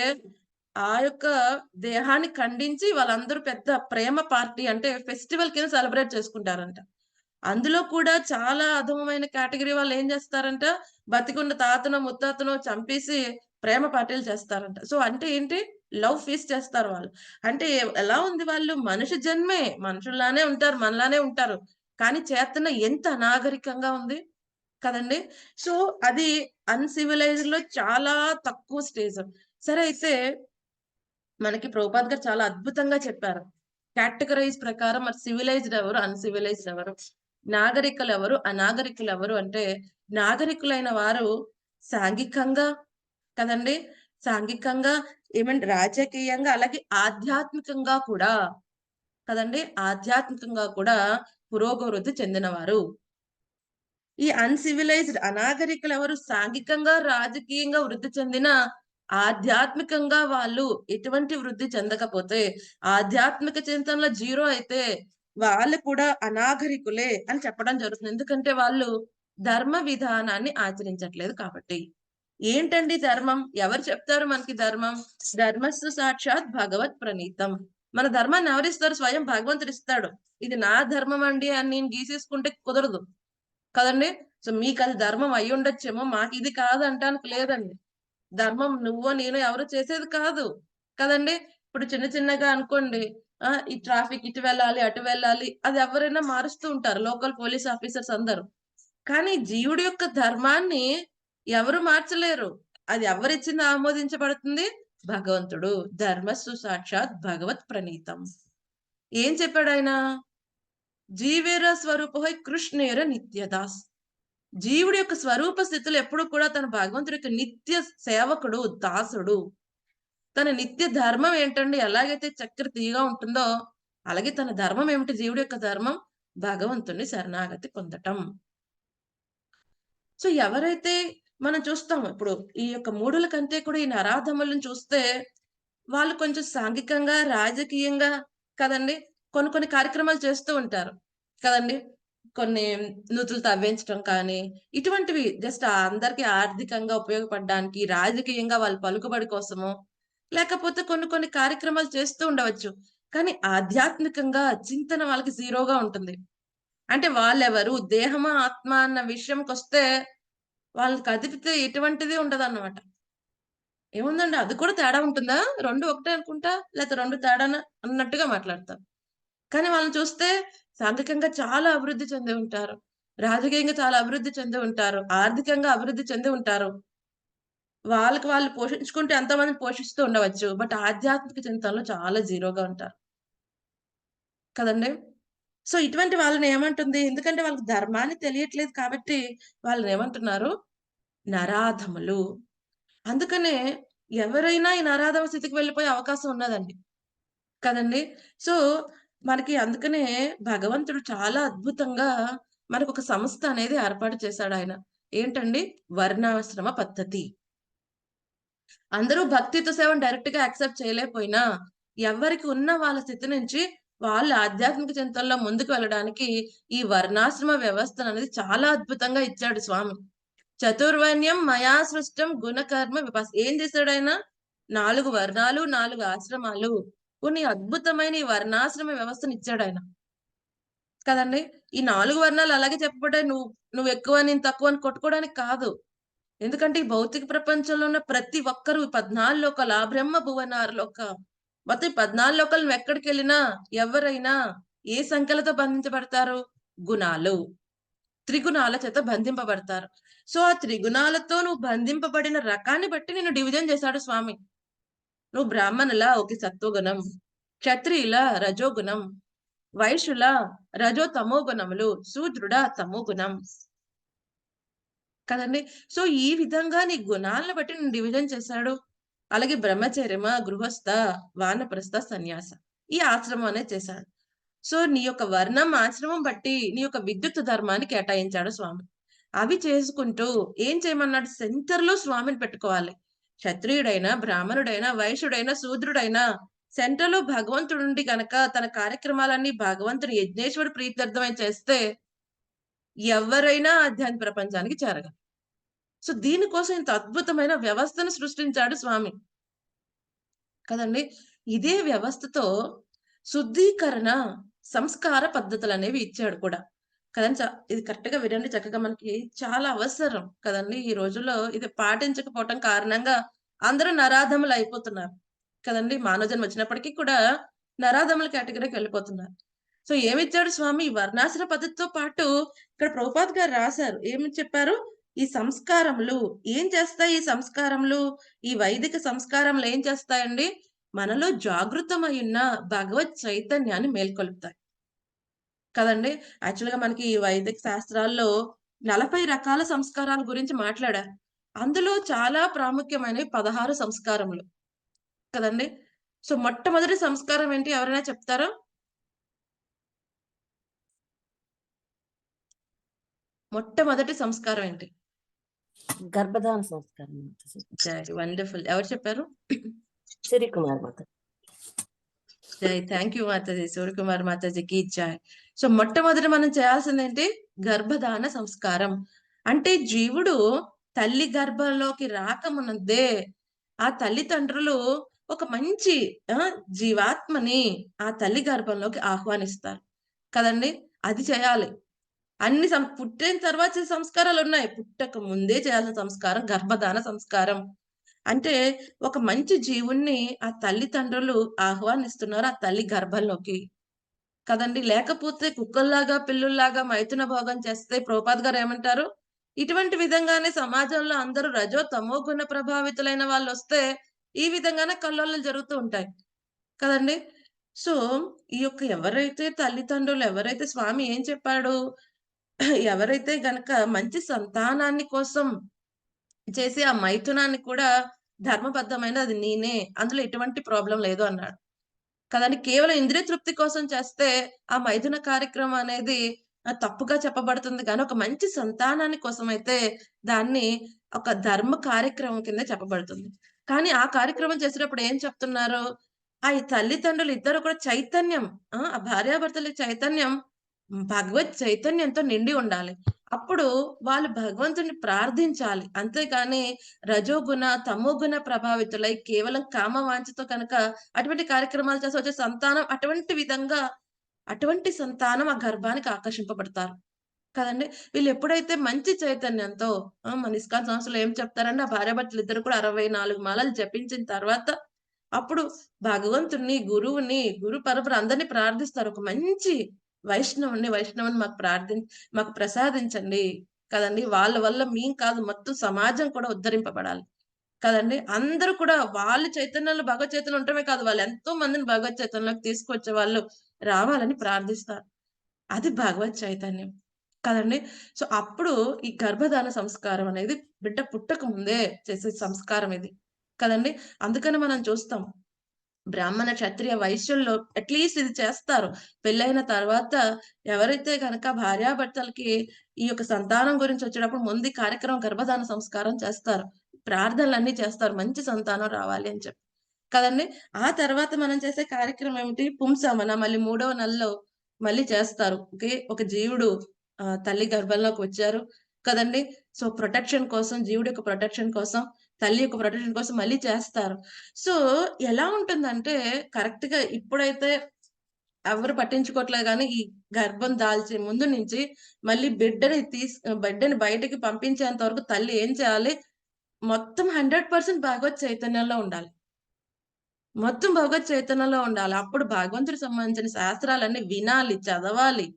ఆ యొక్క దేహాన్ని ఖండించి వాళ్ళందరూ పెద్ద ప్రేమ పార్టీ అంటే ఫెస్టివల్ కింద సెలబ్రేట్ చేసుకుంటారంట. అందులో కూడా చాలా అధమమైన కేటగిరీ వాళ్ళు ఏం చేస్తారంట, బతికున్న తాతనో ముత్తాతనో చంపేసి ప్రేమ పార్టీలు చేస్తారంట. సో అంటే ఏంటి, లవ్ ఫీస్ట్ చేస్తారు వాళ్ళు. అంటే ఎలా ఉంది, వాళ్ళు మనిషి జన్మే, మనుషుల్లానే ఉంటారు, మనలానే ఉంటారు, కానీ చేతన ఎంత అనాగరికంగా ఉంది కదండి. సో అది అన్సివిలైజ్డ్ లో చాలా తక్కువ స్టేజ్. సరే అయితే మనకి ప్రభుపాద్ గారు చాలా అద్భుతంగా చెప్పారు కేటగరైజ్ ప్రకారం. మరి సివిలైజ్డ్ ఎవరు, అన్సివిలైజ్డ్ ఎవరు, నాగరికులు ఎవరు, అనాగరికులు ఎవరు అంటే, నాగరికులైన వారు సాంఘికంగా కదండి, సాంఘికంగా ఏమంటే రాజకీయంగా, అలాగే ఆధ్యాత్మికంగా కూడా కదండి, ఆధ్యాత్మికంగా కూడా పురోగవృద్ధి చెందినవారు. ఈ అన్సివిలైజ్డ్ అనాగరికులు ఎవరు, సాంఘికంగా రాజకీయంగా వృద్ధి చెందిన ఆధ్యాత్మికంగా వాళ్ళు ఎటువంటి వృద్ధి చెందకపోతే, ఆధ్యాత్మిక చింతనలో 0 అయితే వాళ్ళు కూడా అనాగరికులే అని చెప్పడం జరుగుతుంది. ఎందుకంటే వాళ్ళు ధర్మ విధానాన్ని ఆచరించట్లేదు కాబట్టి. ఏంటండి ధర్మం? ఎవరు చెప్తారు మనకి ధర్మం? ధర్మస్సు సాక్షాత్ భగవత్ ప్రణీతం. మన ధర్మాన్ని ఎవరిస్తారు? స్వయం భగవంతుడు ఇస్తాడు. ఇది నా ధర్మం అండి అని నేను గీసేసుకుంటే కుదరదు కదండి. సో మీకు అది ధర్మం అయి ఉండొచ్చేమో, మాకు ఇది కాదు అంటానికి లేదండి. ధర్మం నువ్వో నేను ఎవరు చేసేది కాదు కదండి. ఇప్పుడు చిన్న చిన్నగా అనుకోండి, ఈ ట్రాఫిక్ ఇటు వెళ్ళాలి అటు వెళ్ళాలి, అది ఎవరైనా మారుస్తూ ఉంటారు, లోకల్ పోలీస్ ఆఫీసర్స్ అందరూ. కానీ జీవుడి యొక్క ధర్మాన్ని ఎవరు మార్చలేరు. అది ఎవరిచ్చింది ఆమోదించబడుతుంది? భగవంతుడు. ధర్మస్సు సాక్షాత్ భగవత్ ప్రణీతం. ఏం చెప్పాడు ఆయన? జీవేర స్వరూప కృష్ణేర నిత్యదాస్. జీవుడి యొక్క స్వరూప స్థితిలో ఎప్పుడు కూడా తన భగవంతుడి యొక్క నిత్య సేవకుడు, దాసుడు. తన నిత్య ధర్మం ఏంటండి? ఎలాగైతే చక్కెర తీయగా ఉంటుందో అలాగే తన ధర్మం ఏమిటి? జీవుడి యొక్క ధర్మం భగవంతుని శరణాగతి పొందటం. సో ఎవరైతే మనం చూస్తాము ఇప్పుడు ఈ యొక్క మూడుల కంటే కూడా ఈ నరాధములను చూస్తే వాళ్ళు కొంచెం సాంఘికంగా, రాజకీయంగా కదండి. కొన్ని కొన్ని కార్యక్రమాలు చేస్తూ ఉంటారు కదండి. కొన్ని నూతులు తవ్వించడం కానీ, ఇటువంటివి జస్ట్ అందరికి ఆర్థికంగా ఉపయోగపడడానికి, రాజకీయంగా వాళ్ళ పలుకుబడి కోసమో, లేకపోతే కొన్ని కొన్ని కార్యక్రమాలు చేస్తూ ఉండవచ్చు. కానీ ఆధ్యాత్మికంగా చింతన వాళ్ళకి జీరోగా ఉంటుంది. అంటే వాళ్ళెవరు? దేహమా? ఆత్మ? అన్న విషయంకొస్తే వాళ్ళని కదిపితే ఎటువంటిది ఉండదన్నమాట. ఏముందండి అది కూడా తేడా ఉంటుందా? 2 ఒకటే అనుకుంటా. లేతే 2 తేడానా అన్నట్టుగా మాట్లాడతారు. కానీ వాళ్ళని చూస్తే సాంఘికంగా చాలా అభివృద్ధి చెంది ఉంటారు. రాజకీయంగా చాలా అభివృద్ధి చెంది ఉంటారు. ఆర్థికంగా అభివృద్ధి చెంది ఉంటారు. వాళ్ళకి వాళ్ళు పోషించుకుంటూ ఎంతోమందిని పోషిస్తూ ఉండవచ్చు. బట్ ఆధ్యాత్మిక చింతనలో చాలా జీరోగా ఉంటారు. కదండీ! సో, ఇటువంటి వాళ్ళని ఏమంటుంది? ఎందుకంటే వాళ్ళకి ధర్మాన్ని తెలియట్లేదు కాబట్టి వాళ్ళనేమంటున్నారు? నరాధములు. అందుకనే ఎవరైనా ఈ నరాధమ స్థితికి వెళ్ళిపోయే అవకాశం ఉన్నదండి. కదండీ! సో, మనకి అందుకనే భగవంతుడు చాలా అద్భుతంగా మనకొక సంస్థ అనేది ఏర్పాటు చేశాడాయన. ఏంటండి? వర్ణాశ్రమ పద్ధతి. అందరూ భక్తితో సేవను డైరెక్ట్‌గా యాక్సెప్ట్ చేయలేకపోయినా, ఎవరికి ఉన్న వాళ్ళ స్థితి నుంచి వాళ్ళు ఆధ్యాత్మిక చింతనలో ముందుకు వెళ్ళడానికి ఈ వర్ణాశ్రమ వ్యవస్థననేది చాలా అద్భుతంగా ఇచ్చాడు స్వామి. చతుర్వర్ణ్యం మయా సృష్టం గుణకర్మ ఏం చేశాడాయన? 4 వర్ణాలు, 4 ఆశ్రమాలు. కొన్ని అద్భుతమైన ఈ వర్ణాశ్రమ వ్యవస్థనిచ్చాడాయన. కదండీ! ఈ 4 వర్ణాలు అలాగే చెప్పబడ్డాయి. నువ్వెక్కువ, నేను తక్కువ అని కొట్టుకోవడానికి కాదు. ఎందుకంటే ఈ భౌతిక ప్రపంచంలో ఉన్న ప్రతి ఒక్కరు 14 లోకాలు ఆ బ్రహ్మ భువనారలోక మొత్తం ఈ 14 లోకాలు నువ్వెక్కడికెళ్ళినా ఎవరైనా ఏ సంఖ్యలతో బంధించబడతారు? గుణాలు. త్రిగుణాల చేత బంధింపబడతారు. సో, ఆ త్రిగుణాలతో నువ్వు బంధింపబడిన రకాన్ని బట్టి నిన్ను డివిజన్ చేశాడు స్వామి. నువ్వు బ్రాహ్మణులా ఓకే సత్వగుణం, క్షత్రియుల రజోగుణం, వైశ్యుల రజో తమో గుణములు, శూద్రుడా తమో గుణం. కదండీ! సో, ఈ విధంగా నీ గుణాలను బట్టి నిన్ను డివిజన్ చేశాడు. అలాగే బ్రహ్మచర్యమా, గృహస్థ, వానప్రస్థ, సన్యాస. ఈ ఆశ్రమం అనేది చేశాడు. సో, నీ యొక్క వర్ణం, ఆశ్రమం బట్టి నీ యొక్క విద్యుత్ ధర్మాన్ని కేటాయించాడు స్వామి. అవి చేసుకుంటూ ఏం చేయమన్నాడు? సెంటర్‌లో స్వామిని పెట్టుకోవాలి. క్షత్రియుడైనా, బ్రాహ్మణుడైనా, వైశ్యుడైనా, శూద్రుడైనా సెంటర్‌లో భగవంతుడుండి గనక తన కార్యక్రమాలన్నీ భగవంతుడు యజ్ఞేశ్వరుడు ప్రీత్యర్థమై చేస్తే ఎవరైనా ఆధ్యాత్మిక ప్రపంచానికి చేరగలరు. సో, దీనికోసం ఇంత అద్భుతమైన వ్యవస్థను సృష్టించాడు స్వామి. కదండీ! ఇదే వ్యవస్థతో శుద్ధీకరణ, సంస్కార పద్ధతులనేవి ఇచ్చాడు కూడా. కదండీ! ఇది కరెక్ట్‌గా వినండి చక్కగా మనకి చాలా అవసరం కదండీ! ఈ రోజుల్లో ఇది పాటించకపోవటం కారణంగా అందరూ నరాధములయిపోతున్నారు. కదండీ! మానవ జన్మ వచ్చినప్పటికి కూడా నరాధముల కేటగరీకి వెళ్ళిపోతున్నారు. సో, ఏమిచ్చాడు స్వామి? ఈ వర్ణాశ్రమ పద్ధతితో పాటు ఇక్కడ ప్రభుపాద్ గారు రాశారు. ఏమి చెప్పారు? ఈ సంస్కారములు ఏం చేస్తాయి? ఈ సంస్కారములు, ఈ వైదిక సంస్కారములు ఏం చేస్తాయండి? మనలో జాగృతమయున్న భగవత్ చైతన్యాన్ని మేల్కొలుపుతాయి. కదండీ! యాక్చువల్‌గా మనకి ఈ వైదిక శాస్త్రాల్లో 40 రకాల సంస్కారాల గురించి మాట్లాడారు. అందులో చాలా ప్రాముఖ్యమైనవి 16 సంస్కారములు. కదండీ! సో, మొట్టమొదటి సంస్కారం ఏంటి? ఎవరైనా చెప్తారా? మొట్టమొదటి సంస్కారం ఏంటి? గర్భధారణ సంస్కారం. వండర్‌ఫుల్. ఎవరు చెప్పారు? సూర్యకుమార్ మాత. జై. థాంక్ యూ మాతాజీ. సూర్యకుమార్ మాతాజీకి జై. సో, మొట్టమొదట మనం చేయాల్సిందేంటి? గర్భధారణ సంస్కారం. అంటే జీవుడు తల్లి గర్భంలోకి రాకమునందే ఆ తల్లిదండ్రులు ఒక మంచి జీవాత్మని ఆ తల్లి గర్భంలోకి ఆహ్వానిస్తారు. కదండీ! అది చేయాలి. అన్ని పుట్టిన తర్వాత చేసే సంస్కారాలున్నాయి. పుట్టక ముందే చేయాల్సిన సంస్కారం గర్భధారణ సంస్కారం. అంటే ఒక మంచి జీవుణ్ణి ఆ తల్లిదండ్రులు ఆహ్వానిస్తున్నారు ఆ తల్లి గర్భంలోకి. కదండీ! లేకపోతే కుక్కల్లాగా, పిల్లుల్లాగా మైథున భోగం చేస్తే ప్రభుపాద్ గారు ఏమంటారు? ఇటువంటి విధంగానే సమాజంలో అందరూ రజో, తమో గుణ ప్రభావితులైన వాళ్ళొస్తే ఈ విధంగానే కల్లోలాలు జరుగుతూ ఉంటాయి. కదండీ! సో, ఈ యొక్క ఎవరైతే తల్లిదండ్రులు ఎవరైతే స్వామి ఏం చెప్పాడు? ఎవరైతే గనక మంచి సంతానాన్ని కోసం చేసి ఆ మైథునాన్ని కూడా ధర్మబద్ధమైనది అది నేనే. అందులో ఎటువంటి ప్రాబ్లమ్ లేదు అన్నాడు. కదండీ! కేవలం ఇంద్రియ తృప్తి కోసం చేస్తే ఆ మైథున కార్యక్రమం అనేది తప్పుగా చెప్పబడుతుంది గానీ, ఒక మంచి సంతానాన్ని కోసమైతే దాన్ని ఒక ధర్మ కార్యక్రమం కింద చెప్పబడుతుంది. కానీ ఆ కార్యక్రమం చేసేటప్పుడు ఏం చెప్తున్నారు? ఆ ఈ తల్లిదండ్రులు ఇద్దరు కూడా చైతన్యం, ఆ భార్యాభర్తల చైతన్యం భగవత్ చైతన్యంతో నిండి ఉండాలి. అప్పుడు వాళ్ళు భగవంతుడిని ప్రార్థించాలి. అంతేగాని రజోగుణ, తమోగుణ ప్రభావితులై కేవలం కామవాంఛతో కనుక అటువంటి కార్యక్రమాలు చేసి వచ్చే సంతానం అటువంటి సంతానం ఆ గర్భానికి ఆకర్షింపబడతారు. కదండీ! వీళ్ళెప్పుడైతే మంచి చైతన్యంతో మన ఇస్కాన్ సంస్థలో ఏం చెప్తారంటే, ఆ భార్యాభర్తలిద్దరూ కూడా 64 మాలలు జపించిన తర్వాత, అప్పుడు భగవంతుడిని, గురువుని, గురు పరపర అందరిని ప్రార్థిస్తారు. ఒక మంచి వైష్ణవుని మాకు ప్రసాదించండి. కదండీ! వాళ్ళ వల్ల మేం కాదు, మొత్తం సమాజం కూడా ఉద్ధరింపబడాలి. కదండీ! అందరూ కూడా వాళ్ళ చైతన్యంలో భగవత్ చైతన్యం ఉండటమే కాదు, వాళ్ళు ఎంతో మందిని భగవత్ చైతన్యంలోకి తీసుకొచ్చే వాళ్ళు రావాలని ప్రార్థిస్తారు. అది భగవత్ చైతన్యం. కదండీ! సో, అప్పుడు ఈ గర్భధారణ సంస్కారం అనేది బిడ్డ పుట్టక ముందే చేసే సంస్కారం ఇది. కదండీ! అందుకని మనం చూస్తాం. బ్రాహ్మణ, క్షత్రియ, వైశ్యుల్లో అట్‌లీస్ట్ ఇది చేస్తారు. పెళ్లయిన తర్వాత ఎవరైతే గనక భార్యాభర్తలకి ఈ యొక్క సంతానం గురించి వచ్చేటప్పుడు ముందు ఈ కార్యక్రమం గర్భధారణ సంస్కారం చేస్తారు. ప్రార్థనలన్నీ చేస్తారు. మంచి సంతానం రావాలి అని చెప్పి. కదండీ! ఆ తర్వాత మనం చేసే కార్యక్రమం ఏమిటి? పుంసవన మళ్ళీ 3వ నెలలో మళ్ళీ చేస్తారు. ఓకే. ఒక జీవుడు తల్లి గర్భంలోకి వచ్చారు కదండీ! సో, ప్రొటెక్షన్ కోసం, జీవుడి యొక్క ప్రొటెక్షన్ కోసం, తల్లి యొక్క ప్రొటెక్షన్ కోసం మళ్ళీ చేస్తారు. సో, ఎలా ఉంటుందంటే కరెక్ట్‌గా ఇప్పుడైతే ఎవరు పట్టించుకోవట్లేదు గానీ, ఈ గర్భం దాల్చే ముందు నుంచి మళ్ళీ బిడ్డని బయటకి పంపించేంత వరకు తల్లి ఏం చేయాలి? మొత్తం 100% భగవత్ చైతన్యంలో ఉండాలి. మొత్తం భగవత్ చైతన్యంలో ఉండాలి. అప్పుడు భగవంతుడికి సంబంధించిన శాస్త్రాలన్నీ వినాలి, చదవాలి.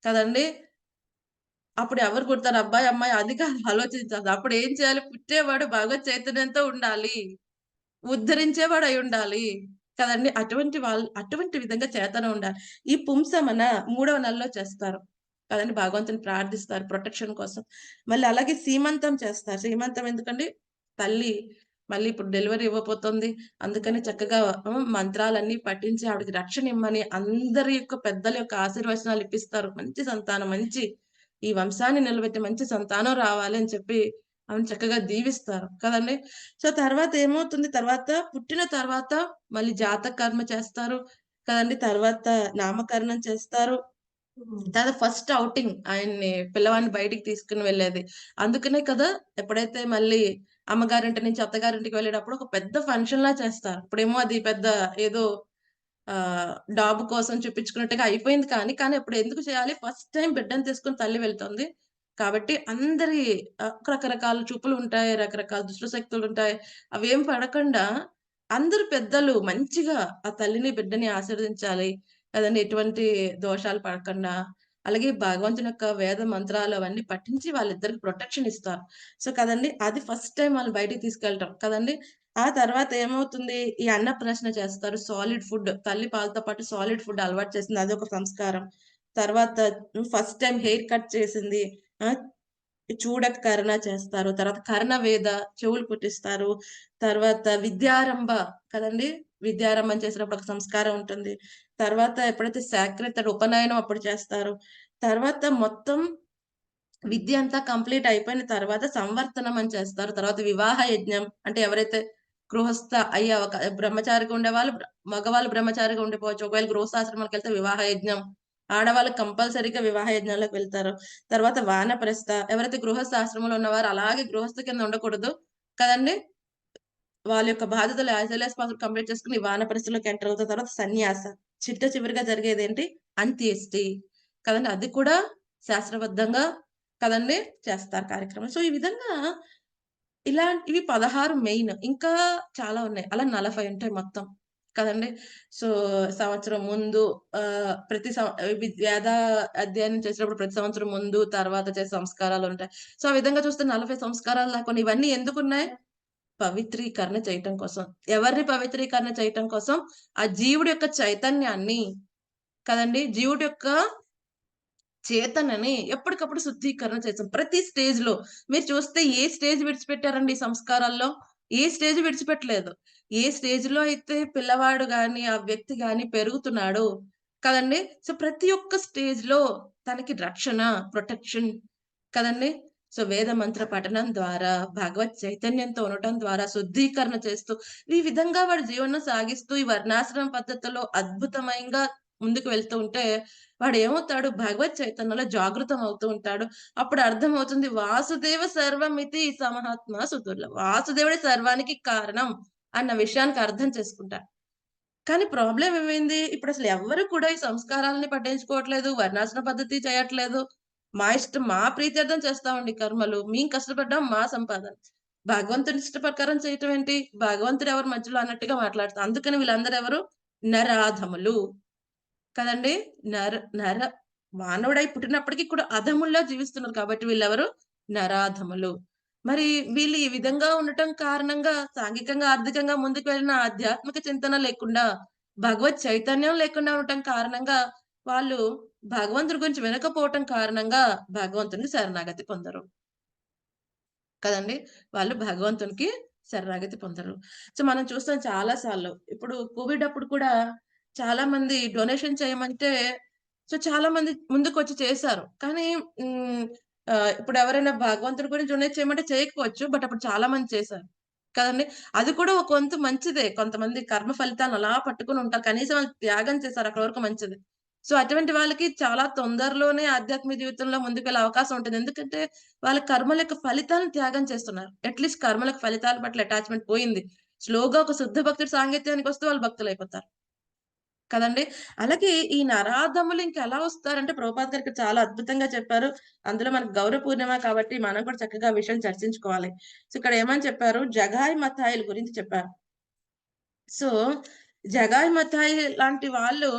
కదండీ! అప్పుడు ఎవరు పుడతారు? అబ్బాయి, అమ్మాయి అది కాదు ఆలోచించాలి. అప్పుడు ఏం చేయాలి? పుట్టేవాడు భగవత్ చైతన్యంతో ఉండాలి. ఉద్ధరించేవాడు అయ్యుండాలి. కదండీ! అటువంటి విధంగా చేతన ఉండాలి. ఈ పుంసమన 3వ నెలలో చేస్తారు. కదండీ! భగవంతుని ప్రార్థిస్తారు ప్రొటెక్షన్ కోసం. మళ్ళీ అలాగే సీమంతం చేస్తారు. సీమంతం ఎందుకండి? తల్లి మళ్ళీ ఇప్పుడు డెలివరీ ఇవ్వబోతుంది. అందుకని చక్కగా మంత్రాలన్నీ పఠించి ఆవిడకి రక్షణ ఇమ్మని అందరి యొక్క పెద్దల యొక్క ఆశీర్వచనాలు ఇప్పిస్తారు. మంచి సంతానం, ఈ వంశాన్ని నిలబెట్టే మంచి సంతానం రావాలి అని చెప్పి ఆమెను చక్కగా దీవిస్తారు. కదండీ! సో, తర్వాత ఏమవుతుంది? పుట్టిన తర్వాత మళ్ళీ జాతక కర్మ చేస్తారు. కదండీ! తర్వాత నామకరణం చేస్తారు. తర్వాత ఫస్ట్ ఔటింగ్ ఆయన్ని పిల్లవాడిని బయటికి తీసుకొని వెళ్ళేది. అందుకనే కదా! ఎప్పుడైతే మళ్ళీ అమ్మగారింటి నుంచి అత్తగారింటికి వెళ్ళేటప్పుడు ఒక పెద్ద ఫంక్షన్‌లా చేస్తారు. ఇప్పుడేమో అది పెద్ద ఏదో డాబు కోసం చూపించుకున్నట్టుగా అయిపోయింది కానీ ఇప్పుడు ఎందుకు చేయాలి? ఫస్ట్ టైమ్ బిడ్డని తీసుకొని తల్లి వెళ్తుంది. కాబట్టి అందరి రకరకాల చూపులుంటాయి, రకరకాల దుష్ట శక్తులుంటాయి. అవేం పడకుండా అందరు పెద్దలు మంచిగా ఆ తల్లిని, బిడ్డని ఆశీర్వదించాలి. కదండీ! ఎటువంటి దోషాలు పడకుండా. అలాగే భగవంతుని యొక్క వేద మంత్రాలు అవన్నీ పఠించి వాళ్ళిద్దరికి ప్రొటెక్షన్ ఇస్తారు. సో, కదండీ! అది ఫస్ట్ టైమ్ వాళ్ళు బయటికి తీసుకెళ్ళటం. కదండీ! ఆ తర్వాత ఏమవుతుంది? ఈ అన్నప్రాసన చేస్తారు. సాలిడ్ ఫుడ్ తల్లి పాలతో పాటు సాలిడ్ ఫుడ్ అలవాటు చేసింది. అదొక సంస్కారం. తర్వాత ఫస్ట్ టైమ్ హెయిర్ కట్ చేసింది. ఆ! చూడకరణ చేస్తారు. తర్వాత కర్ణవేద చెవులు కుట్టిస్తారు. తర్వాత విద్యారంభ కదండీ! విద్యారంభం చేసినప్పుడు ఒక సంస్కారం ఉంటుంది. తర్వాత ఎప్పుడైతే శాక్రతడ్ ఉపనయనం అప్పుడు చేస్తారు. తర్వాత మొత్తం విద్య అంతా కంప్లీట్ అయిపోయిన తర్వాత సంవర్తనం అని చేస్తారు. తర్వాత వివాహ యజ్ఞం అంటే ఎవరైతే గృహస్థ అయ్యే బ్రహ్మచారిగా ఉండేవాళ్ళు మగవాళ్ళు బ్రహ్మచారిగా ఉండిపోవచ్చు. ఒకవేళ గృహస్థాశ్రమాలకెళ్తే వివాహ యజ్ఞం. ఆడవాళ్ళు కంపల్సరీగా వివాహ యజ్ఞంలోకి వెళ్తారు. తర్వాత వానప్రస్థ ఎవరైతే గృహస్థ ఆశ్రమంలో ఉన్నవారు అలాగే గృహస్థ కింద ఉండకూడదు. కదండీ! వాళ్ళ యొక్క బాధ్యతలు as well as possible complete చేసుకొని వానప్రస్థలోకి ఎంటర్ అవుతారు. తర్వాత సన్యాస. చివరిగా జరిగేదేంటి? అంత్యేష్టి. కదండీ! అది కూడా శాస్త్రబద్ధంగా కదండీ! చేస్తారు కార్యక్రమం. సో, ఈ విధంగా ఇలాంటివి 16 మెయిన్. ఇంకా చాలా ఉన్నాయి. అలా 40 ఉంటాయి మొత్తం. కదండీ! సో, సంవత్సరం ముందు ప్రతి వేద అధ్యయనం చేసేటప్పుడు ప్రతి సంవత్సరం ముందు, తర్వాత చేసే సంస్కారాలుంటాయి. సో, ఆ విధంగా చూస్తే 40 సంస్కారాలు దాకా ఉన్నాయి. ఇవన్నీ ఎందుకున్నాయి? పవిత్రీకరణ చేయటం కోసం. ఎవరిని పవిత్రీకరణ చేయటం కోసం? ఆ జీవుడి యొక్క చైతన్యాన్ని కదండీ! జీవుడి యొక్క చేతనని ఎప్పటికప్పుడు శుద్ధీకరణ చేసాం. ప్రతి స్టేజ్‌లో మీరు చూస్తే ఏ స్టేజ్ విడిచిపెట్టారండి ఈ సంస్కారాల్లో? ఏ స్టేజ్ విడిచిపెట్టలేదు. ఏ స్టేజ్‌లో అయితే పిల్లవాడు గాని, ఆ వ్యక్తి గాని పెరుగుతున్నాడో కదండీ! సో, ప్రతి ఒక్క స్టేజ్‌లో తనకి రక్షణ, ప్రొటెక్షన్ కదండీ! సో వేద మంత్ర పఠనం ద్వారా, భగవత్ చైతన్యంతో ఉండటం ద్వారా శుద్ధీకరణ చేస్తూ, ఈ విధంగా వాడు జీవనం సాగిస్తూ ఈ వర్ణాశ్రమ పద్ధతిలో అద్భుతమంగా ముందుకు వెళ్తూ ఉంటే వాడు ఏమవుతాడు? భగవత్ చైతన్యంలో జాగృతం అవుతూ ఉంటాడు. అప్పుడు అర్థమవుతుంది వాసుదేవ సర్వమితి సమహాత్మ సుతుల్య. వాసుదేవుడే సర్వానికి కారణం అన్న విషయానికి అర్థం చేసుకుంటాడు. కానీ ప్రాబ్లమ్ ఏమైంది? ఇప్పుడు అసలు ఎవ్వరు కూడా ఈ సంస్కారాలని పట్టించుకోవట్లేదు. వర్ణాశ్రమ పద్ధతి చేయట్లేదు. మా ఇష్టం, మా ప్రీత్యర్థం చేస్తామండి కర్మలు. మేము కష్టపడ్డాం, మా సంపాదన. భగవంతుని ఇష్ట ప్రకారం చేయటం ఏంటి? భగవంతుడు ఎవరు మధ్యలో అన్నట్టుగా మాట్లాడతారు. అందుకని వీళ్ళందరూ ఎవరు? నరాధములు కదండి. నర మానవుడై పుట్టినప్పటికీ కూడా అధముల్లా జీవిస్తున్నారు కాబట్టి వీళ్ళెవరు? నరాధములు. మరి వీళ్ళు ఈ విధంగా ఉండటం కారణంగా సాంఘికంగా, ఆర్థికంగా ముందుకు వెళ్ళిన ఆధ్యాత్మిక చింతన లేకుండా, భగవత్ చైతన్యం లేకుండా ఉండటం కారణంగా వాళ్ళు భగవంతుడి గురించి వినకపోవటం కారణంగా భగవంతునికి శరణాగతి పొందరు కదండి. వాళ్ళు భగవంతునికి శరణాగతి పొందరు. సో మనం చూస్తాం చాలా సార్లు. ఇప్పుడు కోవిడ్ అప్పుడు కూడా చాలా మంది డొనేషన్ చేయమంటే చాలా మంది ముందుకొచ్చి చేశారు. కానీ ఇప్పుడు ఎవరైనా భగవంతుడి గురించి డొనేట్ చేయమంటే చేయకపోవచ్చు. బట్ అప్పుడు చాలా మంది చేశారు కదండి. అది కూడా ఒక వంతు మంచిదే. కొంతమంది కర్మ ఫలితాలను అలా పట్టుకొని ఉంటారు. కనీసం వాళ్ళు త్యాగం చేశారు, అక్కడ వరకు మంచిది. సో అటువంటి వాళ్ళకి చాలా తొందరలోనే ఆధ్యాత్మిక జీవితంలో ముందుకెళ్ళే అవకాశం ఉంటుంది. ఎందుకంటే వాళ్ళ కర్మల యొక్క ఫలితాలను త్యాగం చేస్తున్నారు. అట్లీస్ట్ కర్మలకు ఫలితాల పట్ల అటాచ్‌మెంట్ పోయింది. స్లోగా ఒక శుద్ధ భక్తుడి సాంగత్యానికి వస్తే వాళ్ళు భక్తులైపోతారు కదండి. అలాగే ఈ నరాధములు ఇంకెలా వస్తారంటే ప్రభుపాద గారు చాలా అద్భుతంగా చెప్పారు. అందులో మనకు గౌర పూర్ణిమ కాబట్టి మనం కూడా చక్కగా విషయం చర్చించుకోవాలి. సో ఇక్కడ ఏమని చెప్పారు? జగాయి మతాయిల గురించి చెప్పారు. సో జగాయి మతాయి లాంటి వాళ్ళు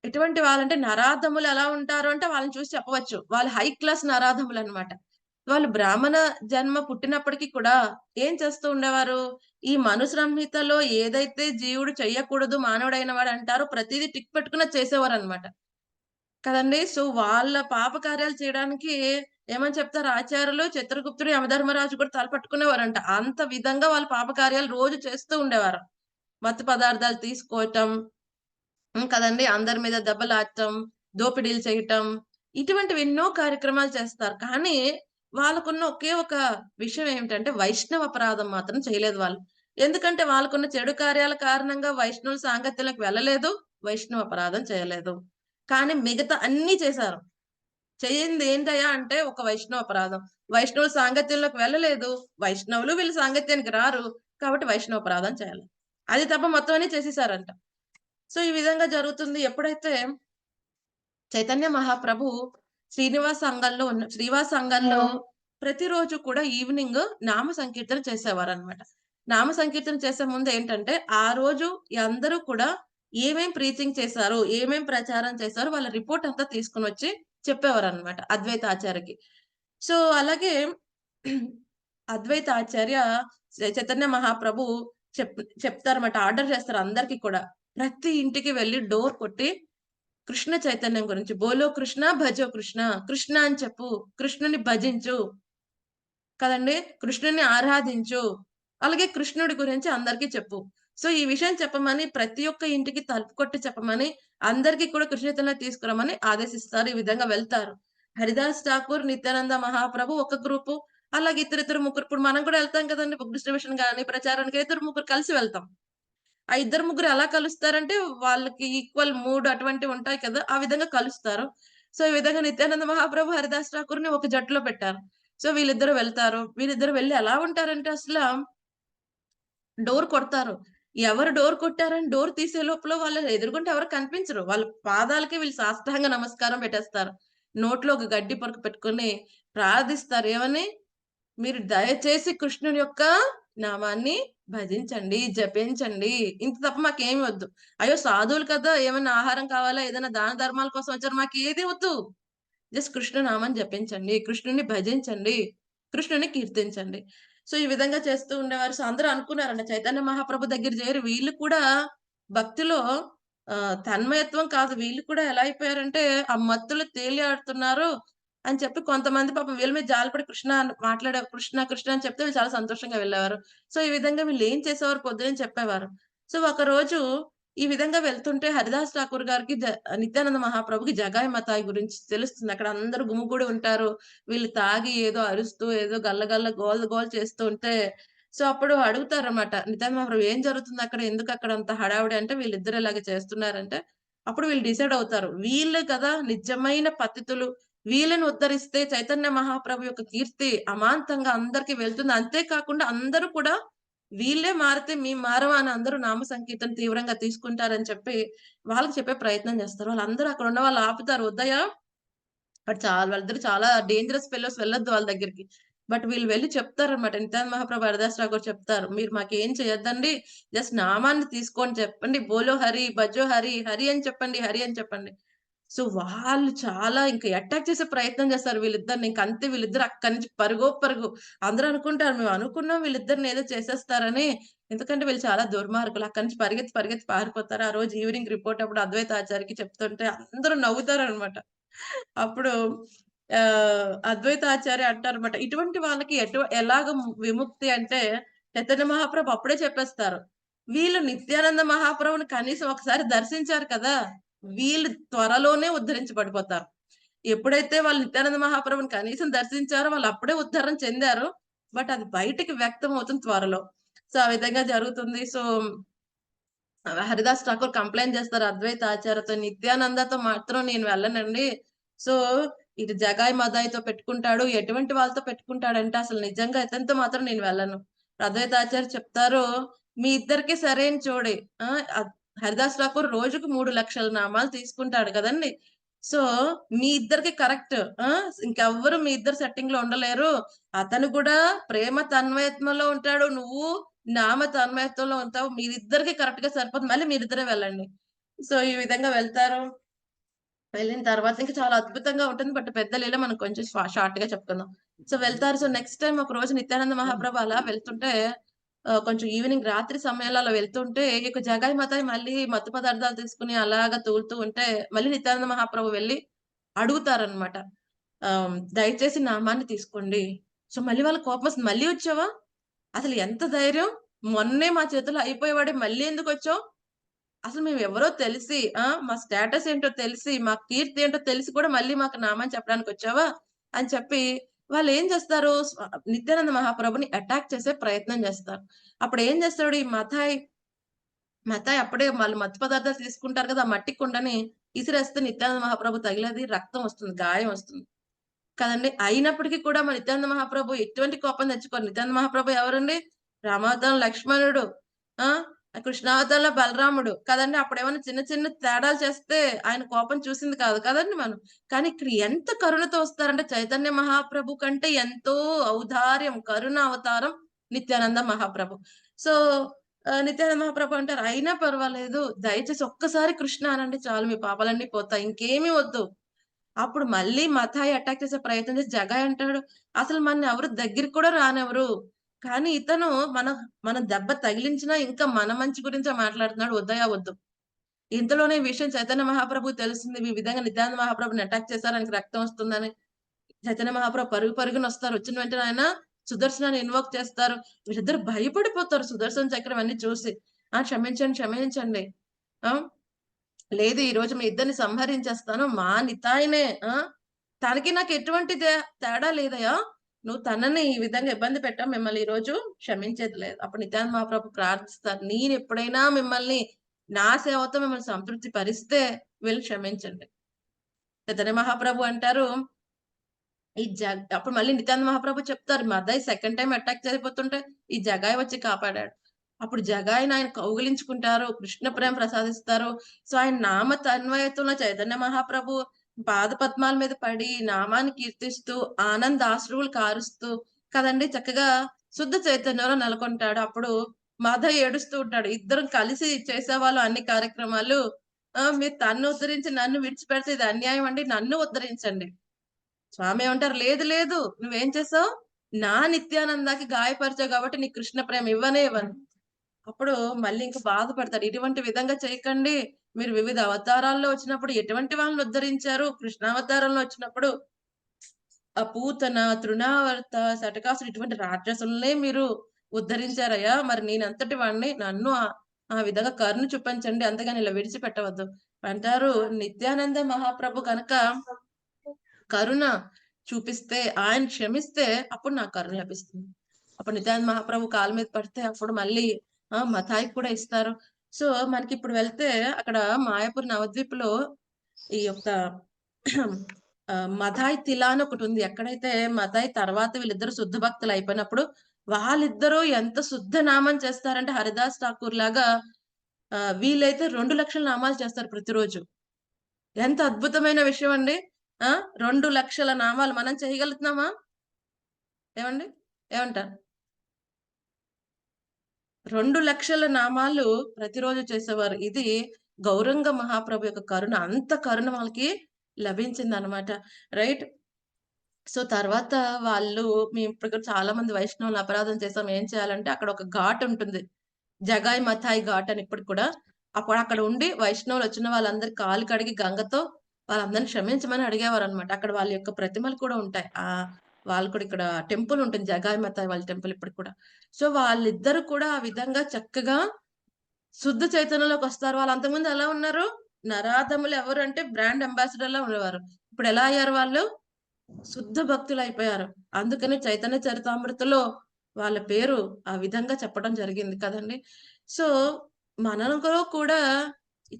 ఎటువంటి వాళ్ళంటే నరాధములు ఎలా ఉంటారు అంటే వాళ్ళని చూసి చెప్పవచ్చు. వాళ్ళు హై క్లాస్ నరాధములు అన్నమాట. వాళ్ళు బ్రాహ్మణ జన్మ పుట్టినప్పటికీ కూడా ఏం చేస్తూ ఉండేవారు? ఈ మను సంహితలో ఏదైతే జీవుడు చెయ్యకూడదు మానవుడైన వాడు అంటారో ప్రతిదీ టిక్ పెట్టుకుని చేసేవారన్నమాట కదండి. సో వాళ్ళ పాప కార్యాలు చేయడానికి ఏమని చెప్తారు ఆచార్యులు? చిత్రగుప్తుడు, యమధర్మరాజు కూడా తలపట్టుకునేవారంట. అంత విధంగా వాళ్ళ పాప కార్యాలు రోజు చేస్తూ ఉండేవారు. మత్తు పదార్థాలు తీసుకోవటం కదండి, అందరి మీద దెబ్బలాడటం, దోపిడీలు చేయటం, ఇటువంటివి ఎన్నో కార్యక్రమాలు చేస్తారు. కానీ వాళ్ళకున్న ఒకే ఒక విషయం ఏమిటంటే వైష్ణవ అపరాధం మాత్రం చేయలేదు వాళ్ళు. ఎందుకంటే వాళ్ళకున్న చెడు కార్యాల కారణంగా వైష్ణవుల సాంగత్యంలోకి వెళ్ళలేదు, వైష్ణవ అపరాధం చేయలేదు. కానీ మిగతా అన్ని చేశారు. చేయింది ఏంటయ్యా అంటే ఒక వైష్ణవ అపరాధం. వైష్ణవుల సాంగత్యంలోకి వెళ్ళలేదు, వైష్ణవులు వీళ్ళ సాంగత్యానికి రారు కాబట్టి వైష్ణవ అపరాధం చేయాలి. అది తప్ప మొత్తం అన్ని చేసేసారంట. సో ఈ విధంగా జరుగుతుంది. ఎప్పుడైతే చైతన్య మహాప్రభు శ్రీవాస సంఘంలో ప్రతిరోజు కూడా ఈవినింగ్ నామ సంకీర్తన చేసేవారన్నమాట. నామ సంకీర్తన చేసే ముందు ఏంటంటే ఆ రోజు అందరూ కూడా ఏమేం ప్రీచింగ్ చేశారు, ఏమేం ప్రచారం చేశారు వాళ్ళ రిపోర్ట్ అంతా తీసుకుని వచ్చి చెప్పేవారన్నమాట అద్వైత ఆచార్యకి. సో అలాగే అద్వైత ఆచార్య చైతన్య మహాప్రభు చెప్తారన్నమాట, ఆర్డర్ చేస్తారు అందరికి కూడా. ప్రతి ఇంటికి వెళ్లి డోర్ కొట్టి కృష్ణ చైతన్యం గురించి, బోలో కృష్ణ భజో కృష్ణ, కృష్ణ అని చెప్పు, కృష్ణుని భజించు కదండి, కృష్ణుని ఆరాధించు, అలాగే కృష్ణుడి గురించి అందరికీ చెప్పు. సో ఈ విషయం చెప్పమని ప్రతి ఒక్క ఇంటికి తలుపు కొట్టి చెప్పమని అందరికీ కూడా కృష్ణ చైతన్యం తీసుకురమని ఆదేశిస్తారు. ఈ విధంగా వెళ్తారు. హరిదాస్ ఠాకూర్, నిత్యానంద మహాప్రభు ఒక గ్రూపు, అలాగే ఇద్దరు ముగ్గురు. ఇప్పుడు మనం కూడా వెళ్తాం కదండి, బుక్ డిస్ట్రిబ్యూషన్ గానీ ప్రచారానికి ఇద్దరు ముగ్గురు కలిసి వెళ్తాం. ఆ ఇద్దరు ముగ్గురు ఎలా కలుస్తారంటే వాళ్ళకి ఈక్వల్ మూడ్ అటువంటివి ఉంటాయి కదా, ఆ విధంగా కలుస్తారు. సో ఈ విధంగా నిత్యానంద మహాప్రభు, హరిదాస్ ఠాకూర్‌ని ఒక జట్టులో పెట్టారు. సో వీళ్ళిద్దరు వెళ్తారు. వీళ్ళిద్దరు వెళ్లి ఎలా ఉంటారంటే అసలు డోర్ కొడతారు. ఎవరు డోర్ కొట్టారని డోర్ తీసే లోపల వాళ్ళ ఎదురుగుంటే ఎవరు కనిపించరు. వాళ్ళ పాదాలకి వీళ్ళు సాష్టాంగ నమస్కారం పెట్టేస్తారు. నోట్లో ఒక గడ్డి పరుకు పెట్టుకొని ప్రార్థిస్తారు. ఏమని? మీరు దయచేసి కృష్ణుని యొక్క నామాన్ని భజించండి, జపించండి. ఇంత తప్ప మాకేమి వద్దు. అయ్యో సాధువులు కదా, ఏమైనా ఆహారం కావాలా, ఏదైనా దాన ధర్మాల కోసం వచ్చారు, మాకు ఏది వద్దు. జస్ట్ కృష్ణ నామాన్ని జపించండి, కృష్ణుని భజించండి, కృష్ణుని కీర్తించండి. సో ఈ విధంగా చేస్తూ ఉండేవారు. సో అందరూ అనుకున్నారంట చైతన్య మహాప్రభు దగ్గర చేరి వీళ్ళు కూడా భక్తిలో తన్మయత్వం కాదు, వీళ్ళు కూడా ఎలా అయిపోయారంటే ఆ మత్తులు తేలియాడుతున్నారు అని చెప్పి కొంతమంది పాపం వీళ్ళ మీద జాలిపడి కృష్ణ కృష్ణ అని చెప్తే వీళ్ళు చాలా సంతోషంగా వెళ్ళేవారు. సో ఈ విధంగా వీళ్ళు ఏం చేసేవారు పొద్దున చెప్పేవారు. సో ఒక రోజు ఈ విధంగా వెళ్తుంటే హరిదాస్ ఠాకూర్ గారికి నిత్యానంద మహాప్రభుకి జగాయి మతాయి గురించి తెలుస్తుంది. అక్కడ అందరూ గుమిగూడి ఉంటారు. వీళ్ళు తాగి ఏదో అరుస్తూ, ఏదో గల్లగల్ల గోల గోల చేస్తూ ఉంటే, సో అప్పుడు అడుగుతారన్నమాట. నిత్యానంద మహాప్రభు ఏం జరుగుతుంది అక్కడ? ఎందుకు అక్కడ అంత హడావిడి అంటే, వీళ్ళిద్దరు ఇలాగ చేస్తున్నారంటే, అప్పుడు వీళ్ళు డిసైడ్ అవుతారు. వీళ్ళే కదా నిజమైన పతితులు. వీళ్ళని ఉద్ధరిస్తే చైతన్య మహాప్రభు యొక్క కీర్తి అమాంతంగా అందరికి వెళ్తుంది. అంతే కాకుండా అందరూ కూడా వీళ్ళే మారితే మేము మారమా అని అందరూ నామ సంకీర్తన తీవ్రంగా తీసుకుంటారని చెప్పి వాళ్ళకి చెప్పే ప్రయత్నం చేస్తారు. వాళ్ళందరూ అక్కడ ఉన్న వాళ్ళు ఆపుతారు. వద్దయ్యా, బట్ వాళ్ళిద్దరు చాలా డేంజరస్ ఫెలోస్, వెళ్ళొద్దు వాళ్ళ దగ్గరికి. బట్ వీళ్ళు వెళ్లి చెప్తారన్నమాట. నిత్యానంద మహాప్రభు, హరిదాస్ ఠాకూర్ చెప్తారు, మీరు మాకేం చేయొద్దండి, జస్ట్ నామాన్ని తీసుకొని చెప్పండి, బోలో హరి, భజో హరి, హరి అని చెప్పండి, హరి అని చెప్పండి. సో వాళ్ళు చాలా ఇంకా అటాక్ చేసే ప్రయత్నం చేస్తారు వీళ్ళిద్దరిని. ఇంక అంతే, వీళ్ళిద్దరు అక్కడి నుంచి పరుగో పరుగు. అందరూ అనుకుంటారు మేము అనుకున్నాం వీళ్ళిద్దరిని ఏదో చేసేస్తారని. ఎందుకంటే వీళ్ళు చాలా దుర్మార్గులు. అక్కడి నుంచి పరిగెత్తి పరిగెత్తి పారిపోతారు. ఆ రోజు ఈవినింగ్ రిపోర్ట్ అప్పుడు అద్వైత ఆచార్యకి చెప్తుంటే అందరూ నవ్వుతారనమాట. అప్పుడు అద్వైత ఆచార్య అంటారన్నమాట, ఇటువంటి వాళ్ళకి ఎలాగ విముక్తి అంటే చైతన్య మహాప్రభు అప్పుడే చెప్పేస్తారు. వీళ్ళు నిత్యానంద మహాప్రభుని కనీసం ఒకసారి దర్శించారు కదా, వీళ్ళు త్వరలోనే ఉద్ధరించబడిపోతారు. ఎప్పుడైతే వాళ్ళు నిత్యానంద మహాప్రభుని కనీసం దర్శించారో వాళ్ళు అప్పుడే ఉద్ధరణ చెందారు. బట్ అది బయటికి వ్యక్తం అవుతుంది త్వరలో. సో ఆ విధంగా జరుగుతుంది. సో హరిదాస్ ఠాకూర్ కంప్లైంట్ చేస్తారు అద్వైత ఆచార్యతో, నిత్యానందతో మాత్రం నేను వెళ్ళనండి. సో ఇటు జగాయి మదాయితో పెట్టుకుంటాడు, ఎటువంటి వాళ్ళతో పెట్టుకుంటాడంటే అసలు నిజంగా ఇతనితో మాత్రం నేను వెళ్ళను. అద్వైత ఆచార్య చెప్తారు, మీ ఇద్దరికి సరైన జోడి. హరిదాస్ ఠాకూర్ రోజుకు 3 లక్షల నామాలు తీసుకుంటాడు కదండి. సో మీ ఇద్దరికి కరెక్ట్. ఇంకెవ్వరు మీ ఇద్దరు సెట్టింగ్ లో ఉండలేరు. అతను కూడా ప్రేమ తన్మయత్వంలో ఉంటాడు, నువ్వు నామ తన్మయత్వంలో ఉంటావు. మీరిద్దరికి కరెక్ట్ గా సరిపోతుంది. మళ్ళీ మీరిద్దరే వెళ్ళండి. సో ఈ విధంగా వెళ్తారు. వెళ్ళిన తర్వాత ఇంకా చాలా అద్భుతంగా ఉంటుంది. బట్ పెద్ద లీల మనం కొంచెం షార్ట్ గా చెప్పుకుందాం. సో వెళ్తారు. సో నెక్స్ట్ టైం ఒక రోజు నిత్యానంద మహాప్రభు అలా వెళ్తుంటే, కొంచెం ఈవినింగ్ రాత్రి సమయాల్లో అలా వెళ్తుంటే, ఇక జగాయి మతాయి మళ్ళీ మత్తు పదార్థాలు తీసుకుని అలాగా తూలుతూ ఉంటే, మళ్ళీ నిత్యానంద మహాప్రభు వెళ్ళి అడుగుతారనమాట, దయచేసి నామాన్ని తీసుకోండి. సో మళ్ళీ వాళ్ళ కోపం వస్తుంది. మళ్ళీ వచ్చావా? అసలు ఎంత ధైర్యం? మొన్నే మా చేతుల్లో అయిపోయేవాడే మళ్ళీ ఎందుకు వచ్చావు? అసలు మేము ఎవరో తెలిసి, మా స్టేటస్ ఏంటో తెలిసి, మా కీర్తి ఏంటో తెలిసి కూడా మళ్ళీ మాకు నామని చెప్పడానికి వచ్చావా అని చెప్పి వాళ్ళు ఏం చేస్తారు, నిత్యానంద మహాప్రభుని అటాక్ చేసే ప్రయత్నం చేస్తారు. అప్పుడు ఏం చేస్తాడు ఈ మతాయి అప్పుడే వాళ్ళు మత్తు పదార్థాలు తీసుకుంటారు కదా, ఆ మట్టి కుండని ఇసిరేస్తే నిత్యానంద మహాప్రభు తగిలేది, రక్తం వస్తుంది, గాయం వస్తుంది కదండి. అయినప్పటికీ కూడా మన నిత్యానంద మహాప్రభు ఎటువంటి కోపం తెచ్చుకోరు. నిత్యానంద మహాప్రభు ఎవరండి? రామావతారం లక్ష్మణుడు, కృష్ణావతారంలో బలరాముడు కదండి. అప్పుడేమన్నా చిన్న చిన్న తేడాలు చేస్తే ఆయన కోపం చూసింది కాదు కదండి మనం. కానీ ఇక్కడ ఎంత కరుణతో వస్తారంటే చైతన్య మహాప్రభు కంటే ఎంతో ఔదార్యం, కరుణ అవతారం నిత్యానంద మహాప్రభు. సో నిత్యానంద మహాప్రభు అంటారు, అయినా పర్వాలేదు, దయచేసి ఒక్కసారి కృష్ణ అనండి చాలు, మీ పాపాలన్నీ పోతాయి, ఇంకేమీ వద్దు. అప్పుడు మళ్ళీ మతాయి అటాక్ చేసే ప్రయత్నం చేసి జగాయి అంటాడు, అసలు మన ఎవరు దగ్గరికి కూడా రానెవరు, కానీ ఇతను మన దెబ్బ తగిలించినా ఇంకా మన మంచి గురించే మాట్లాడుతున్నాడు, వద్దయా వద్దు. ఇంతలోనే ఈ విషయం చైతన్య మహాప్రభు తెలుస్తుంది. ఈ విధంగా నిత్యానంద మహాప్రభుని అటాక్ చేశారు, ఆయనకి రక్తం వస్తుందని. చైతన్య మహాప్రభు పరుగు పరుగున వస్తారు. వచ్చిన వెంటనే ఆయన సుదర్శనాన్ని ఇన్వోక్ చేస్తారు. వీళ్ళిద్దరు భయపడిపోతారు సుదర్శన చక్రం అన్ని చూసి. క్షమించండి క్షమించండి, లేదు ఈ రోజు మీ ఇద్దరిని సంహరించేస్తాను, మా నితాయినే, తనకి నాకు ఎటువంటి తేడా లేదయా, నువ్వు తనని ఈ విధంగా ఇబ్బంది పెట్టావు, మిమ్మల్ని ఈ రోజు క్షమించేది లేదు. అప్పుడు నిత్యానంద మహాప్రభు ప్రార్థిస్తారు, నేను ఎప్పుడైనా మిమ్మల్ని నా సేవతో మిమ్మల్ని సంతృప్తి పరిస్తే వీళ్ళు క్షమించండి. చైతన్య మహాప్రభు అంటారు, అప్పుడు మళ్ళీ నిత్యానంద మహాప్రభు చెప్తారు, మదాయి సెకండ్ టైం అటాక్ చేయబోతుంటే ఈ జగాయి వచ్చి కాపాడాడు. అప్పుడు జగాయిని ఆయన కౌగిలించుకుంటారు, కృష్ణ ప్రేమ ప్రసాదిస్తారు. సో ఆయన నామ తన్వయత్వంలో చైతన్య మహాప్రభు పాద పద్మాల మీద పడి నామాన్ని కీర్తిస్తూ ఆనందాశ్రువులు కారుస్తూ కదండి చక్కగా శుద్ధ చైతన్యంలో నెలకొంటాడు. అప్పుడు మాధవ్ ఏడుస్తూ ఉంటాడు, ఇద్దరం కలిసి చేసేవాళ్ళు అన్ని కార్యక్రమాలు, మీరు తన్ను ఉద్ధరించి నన్ను విడిచిపెడితే ఇది అన్యాయం అండి, నన్ను ఉద్ధరించండి. స్వామి ఏమంటారు, లేదు లేదు, నువ్వేం చేసావు, నా నిత్యానందాకి గాయపరిచావు కాబట్టి నీ కృష్ణ ప్రేమ ఇవ్వనే ఇవ్వను. అప్పుడు మళ్ళీ ఇంకా బాధపడతాడు, ఇటువంటి విధంగా చేయకండి, మీరు వివిధ అవతారాల్లో వచ్చినప్పుడు ఎటువంటి వాళ్ళని ఉద్ధరించారు, కృష్ణావతారంలో వచ్చినప్పుడు పూతన, తృణావర్త, శటకాసుడు ఇటువంటి రాక్షసులనే మీరు ఉద్ధరించారయ్యా, మరి నేనంతటి వాడిని, నన్ను ఆ విధంగా కరుణ చూపించండి, అంతేగాని ఇలా విడిచిపెట్టవద్దు అంటారు. నిత్యానంద మహాప్రభు కనుక కరుణ చూపిస్తే, ఆయన క్షమిస్తే అప్పుడు నాకు కరుణ లభిస్తుంది. అప్పుడు నిత్యానంద మహాప్రభు కాళ్ళ మీద పడితే అప్పుడు మళ్ళీ మతాయికి కూడా ఇస్తారు. సో మనకి ఇప్పుడు వెళ్తే అక్కడ మాయాపూర్ నవద్వీప్లో ఈ యొక్క మతాయి తిలా అని ఒకటి ఉంది. ఎక్కడైతే మతాయి తర్వాత వీళ్ళిద్దరు శుద్ధ భక్తులు అయిపోయినప్పుడు వాళ్ళిద్దరూ ఎంత శుద్ధ నామం చేస్తారంటే హరిదాస్ ఠాకూర్ లాగా వీళ్ళైతే 2 లక్షల నామాలు చేస్తారు ప్రతిరోజు. ఎంత అద్భుతమైన విషయం అండి. 2 లక్షల నామాలు మనం చేయగలుగుతున్నామా? ఏమండి, ఏమంటారు? 2 లక్షల నామాలు ప్రతిరోజు చేసేవారు. ఇది గౌరంగ మహాప్రభు యొక్క కరుణ. అంత కరుణ వాళ్ళకి లభించింది అనమాట. రైట్. సో తర్వాత వాళ్ళు, మేము ఇప్పుడు చాలా మంది వైష్ణవులు అపరాధం చేసాం, ఏం చేయాలంటే అక్కడ ఒక ఘాట్ ఉంటుంది, జగాయ్ మథాయి ఘాట్ అని. ఇప్పుడు కూడా అప్పుడు అక్కడ ఉండి వైష్ణవులు వచ్చిన వాళ్ళందరి కాలు కడిగి గంగతో వాళ్ళందరిని క్షమించమని అడిగేవారు అనమాట. అక్కడ వాళ్ళ యొక్క ప్రతిమలు కూడా ఉంటాయి. వాళ్ళు కూడా ఇక్కడ టెంపుల్ ఉంటుంది, జగాయ్ మథాయి వాళ్ళ టెంపుల్ ఇప్పుడు కూడా. సో వాళ్ళిద్దరు కూడా ఆ విధంగా చక్కగా శుద్ధ చైతన్యంలోకి వస్తారు. వాళ్ళు అంతకుముందు ఎలా ఉన్నారు? నరాధములు. ఎవరు అంటే బ్రాండ్ అంబాసిడర్ లా ఉండేవారు. ఇప్పుడు ఎలా అయ్యారు? వాళ్ళు శుద్ధ భక్తులు అయిపోయారు. అందుకని చైతన్య చరితామృతలో వాళ్ళ పేరు ఆ విధంగా చెప్పడం జరిగింది కదండి. సో మనలో కూడా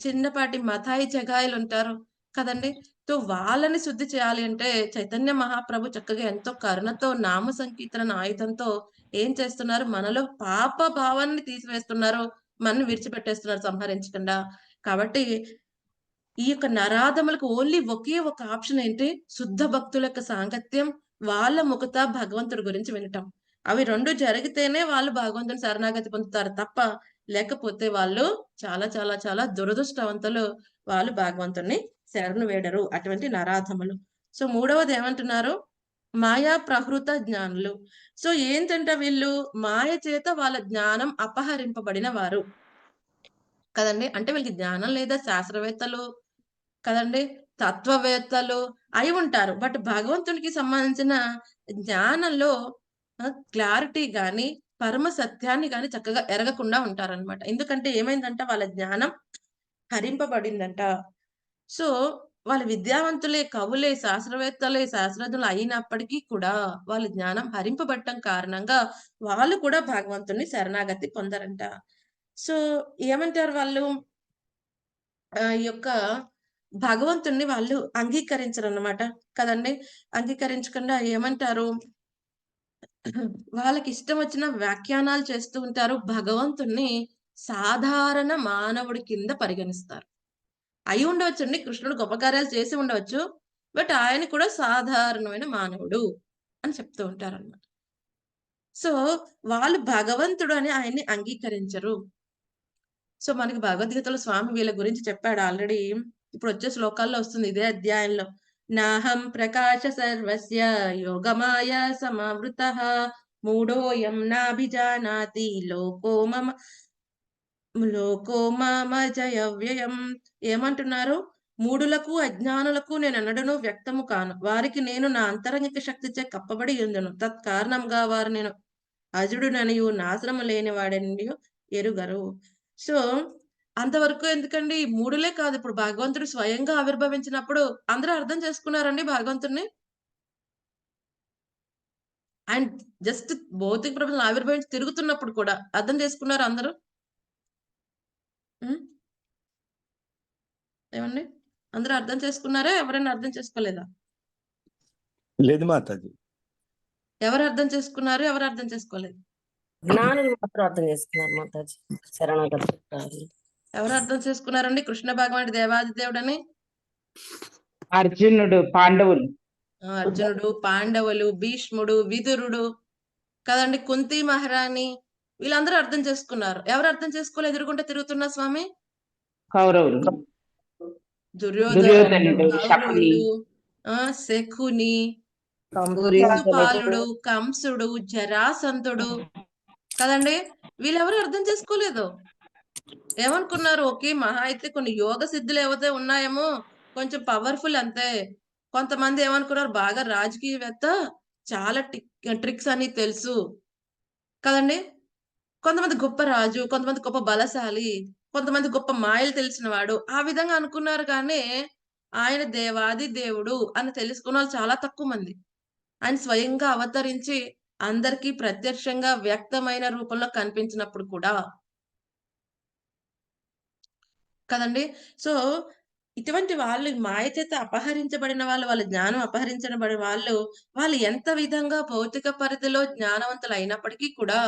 చిన్నపాటి మతాయి జగాయిలు ఉంటారు కదండి. సో వాళ్ళని శుద్ధి చేయాలి అంటే చైతన్య మహాప్రభు చక్కగా ఎంతో కరుణతో నామ సంకీర్తన ఆయుధంతో ఏం చేస్తున్నారు? మనలో పాప భావాన్ని తీసివేస్తున్నారు, మనని విడిచిపెట్టేస్తున్నారు సంహరించకుండా. కాబట్టి ఈ యొక్క నరాధములకు ఓన్లీ ఒకే ఒక ఆప్షన్ ఏంటి? శుద్ధ భక్తుల యొక్క సాంగత్యం, వాళ్ళ ముఖత భగవంతుడి గురించి వినటం. అవి 2 జరిగితేనే వాళ్ళు భగవంతుని శరణాగతి పొందుతారు తప్ప, లేకపోతే వాళ్ళు చాలా చాలా చాలా దురదృష్టవంతులు. వాళ్ళు భగవంతుని శరణు వేడరు, అటువంటి నరాధములు. సో 3వది ఏమంటున్నారు? మాయా ప్రహృత జ్ఞానులు. సో ఏంటంటే వీళ్ళు మాయ చేత వాళ్ళ జ్ఞానం అపహరింపబడిన వారు కదండి. అంటే వీళ్ళకి జ్ఞానం లేదా? శాస్త్రవేత్తలు కదండి, తత్వవేత్తలు అయి ఉంటారు. బట్ భగవంతునికి సంబంధించిన జ్ఞానంలో క్లారిటీ గాని, పరమ సత్యాన్ని గాని చక్కగా ఎరగకుండా ఉంటారనమాట. ఎందుకంటే ఏమైందంట? వాళ్ళ జ్ఞానం హరింపబడిందంట. సో వాళ్ళ విద్యావంతులే, కవులే, శాస్త్రవేత్తలే, శాస్త్రజ్ఞులు అయినప్పటికీ కూడా వాళ్ళ జ్ఞానం హరింపబడటం కారణంగా వాళ్ళు కూడా భగవంతుని శరణాగతి పొందరంట. సో ఏమంటారు వాళ్ళు? ఈ యొక్క భగవంతుణ్ణి వాళ్ళు అంగీకరించరన్నమాట కదండి. అంగీకరించకుండా ఏమంటారు? వాళ్ళకి ఇష్టం వచ్చిన వ్యాఖ్యానాలు చేస్తూ ఉంటారు. భగవంతుణ్ణి సాధారణ మానవుడి కింద పరిగణిస్తారు. అయి ఉండవచ్చండి, కృష్ణుడు గొప్ప కార్యాలు చేసి ఉండవచ్చు, బట్ ఆయన కూడా సాధారణమైన మానవుడు అని చెప్తూ ఉంటారన్నమాట. సో వాళ్ళు భగవంతుడు అని ఆయన్ని అంగీకరించరు. సో మనకి భగవద్గీతలో స్వామి వీళ్ళ గురించి చెప్పాడు ఆల్రెడీ. ఇప్పుడు వచ్చే శ్లోకాల్లో వస్తుంది ఇదే అధ్యాయంలో. నాహం ప్రకాశ సర్వస్య యోగమాయ సమావృతః మూఢోయం నాభిజానాతి లోకో మమ జయవ్యయం. ఏమంటున్నారు? మూఢులకు అజ్ఞానులకు నేను ఎన్నడను వ్యక్తము కాను, వారికి నేను నా అంతరంగిక శక్తిచే కప్పబడి ఉందును, తత్కారణంగా వారు నేను అజుడుననియు నాశనము లేని వాడనియు ఎరుగరు. సో అంతవరకు ఎందుకండి? మూడులే కాదు, ఇప్పుడు భగవంతుడు స్వయంగా ఆవిర్భవించినప్పుడు అందరూ అర్థం చేసుకున్నారండి భగవంతుడిని? అండ్ జస్ట్ భౌతిక ప్రపంచంలో ఆవిర్భవించి తిరుగుతున్నప్పుడు కూడా అర్థం చేసుకున్నారు అందరూ? ఏమండి, అందరూ అర్థం చేసుకున్నారా? ఎవరైనా అర్థం చేసుకోలేదా? లేదు మాతాజీ. ఎవరు అర్థం చేసుకున్నారు, ఎవరు అర్థం చేసుకోలేదు? జ్ఞానులు మాత్రం అర్థం చేసుకున్నారు మాతాజీ శరణాగతి. ఎవరు అర్థం చేసుకున్నారండి కృష్ణ భగవానుడు దేవాది దేవుడని? అర్జునుడు, పాండవులు. అర్జునుడు, పాండవులు, భీష్ముడు, విదురుడు కదండి, కుంతి మహారాణి, వీళ్ళందరూ అర్థం చేసుకున్నారు. ఎవరు అర్థం చేసుకోలేదు? ఎదురుకుంటే తిరుగుతున్నా స్వామి? కౌరవులు, దుర్యోధనుడు, కౌరవులు, శకుని, శిశుపాలుడు, కంసుడు, జరాసంధుడు కదండి, వీళ్ళెవరు అర్థం చేసుకోలేదు. ఏమనుకున్నారు? ఓకే, మహా అయితే కొన్ని యోగ సిద్ధులు ఏవైతే ఉన్నాయేమో కొంచెం పవర్ఫుల్ అంతే. కొంతమంది ఏమనుకున్నారు? బాగా రాజకీయవేత్త, చాలా ట్రిక్స్ అని తెలుసు కదండి. కొంతమంది గొప్ప రాజు, కొంతమంది గొప్ప బలశాలి, కొంతమంది గొప్ప మాయలు తెలిసినవాడు. ఆ విధంగా అనుకున్నారు కానీ, ఆయన దేవాది దేవుడు అని తెలుసుకున్నోళ్ళు చాలా తక్కువ మంది. ఆయన స్వయంగా అవతరించి అందరికీ ప్రత్యక్షంగా వ్యక్తమైన రూపంలో కనిపించినప్పుడు కూడా కదండీ! సో, ఇటువంటి వాళ్ళు మాయ చేత అపహరించబడిన వాళ్ళు, వాళ్ళ జ్ఞానం అపహరించబడిన వాళ్ళు, వాళ్ళు ఎంత విధంగా భౌతిక పరిధిలో జ్ఞానవంతులైనప్పటికీ కూడా,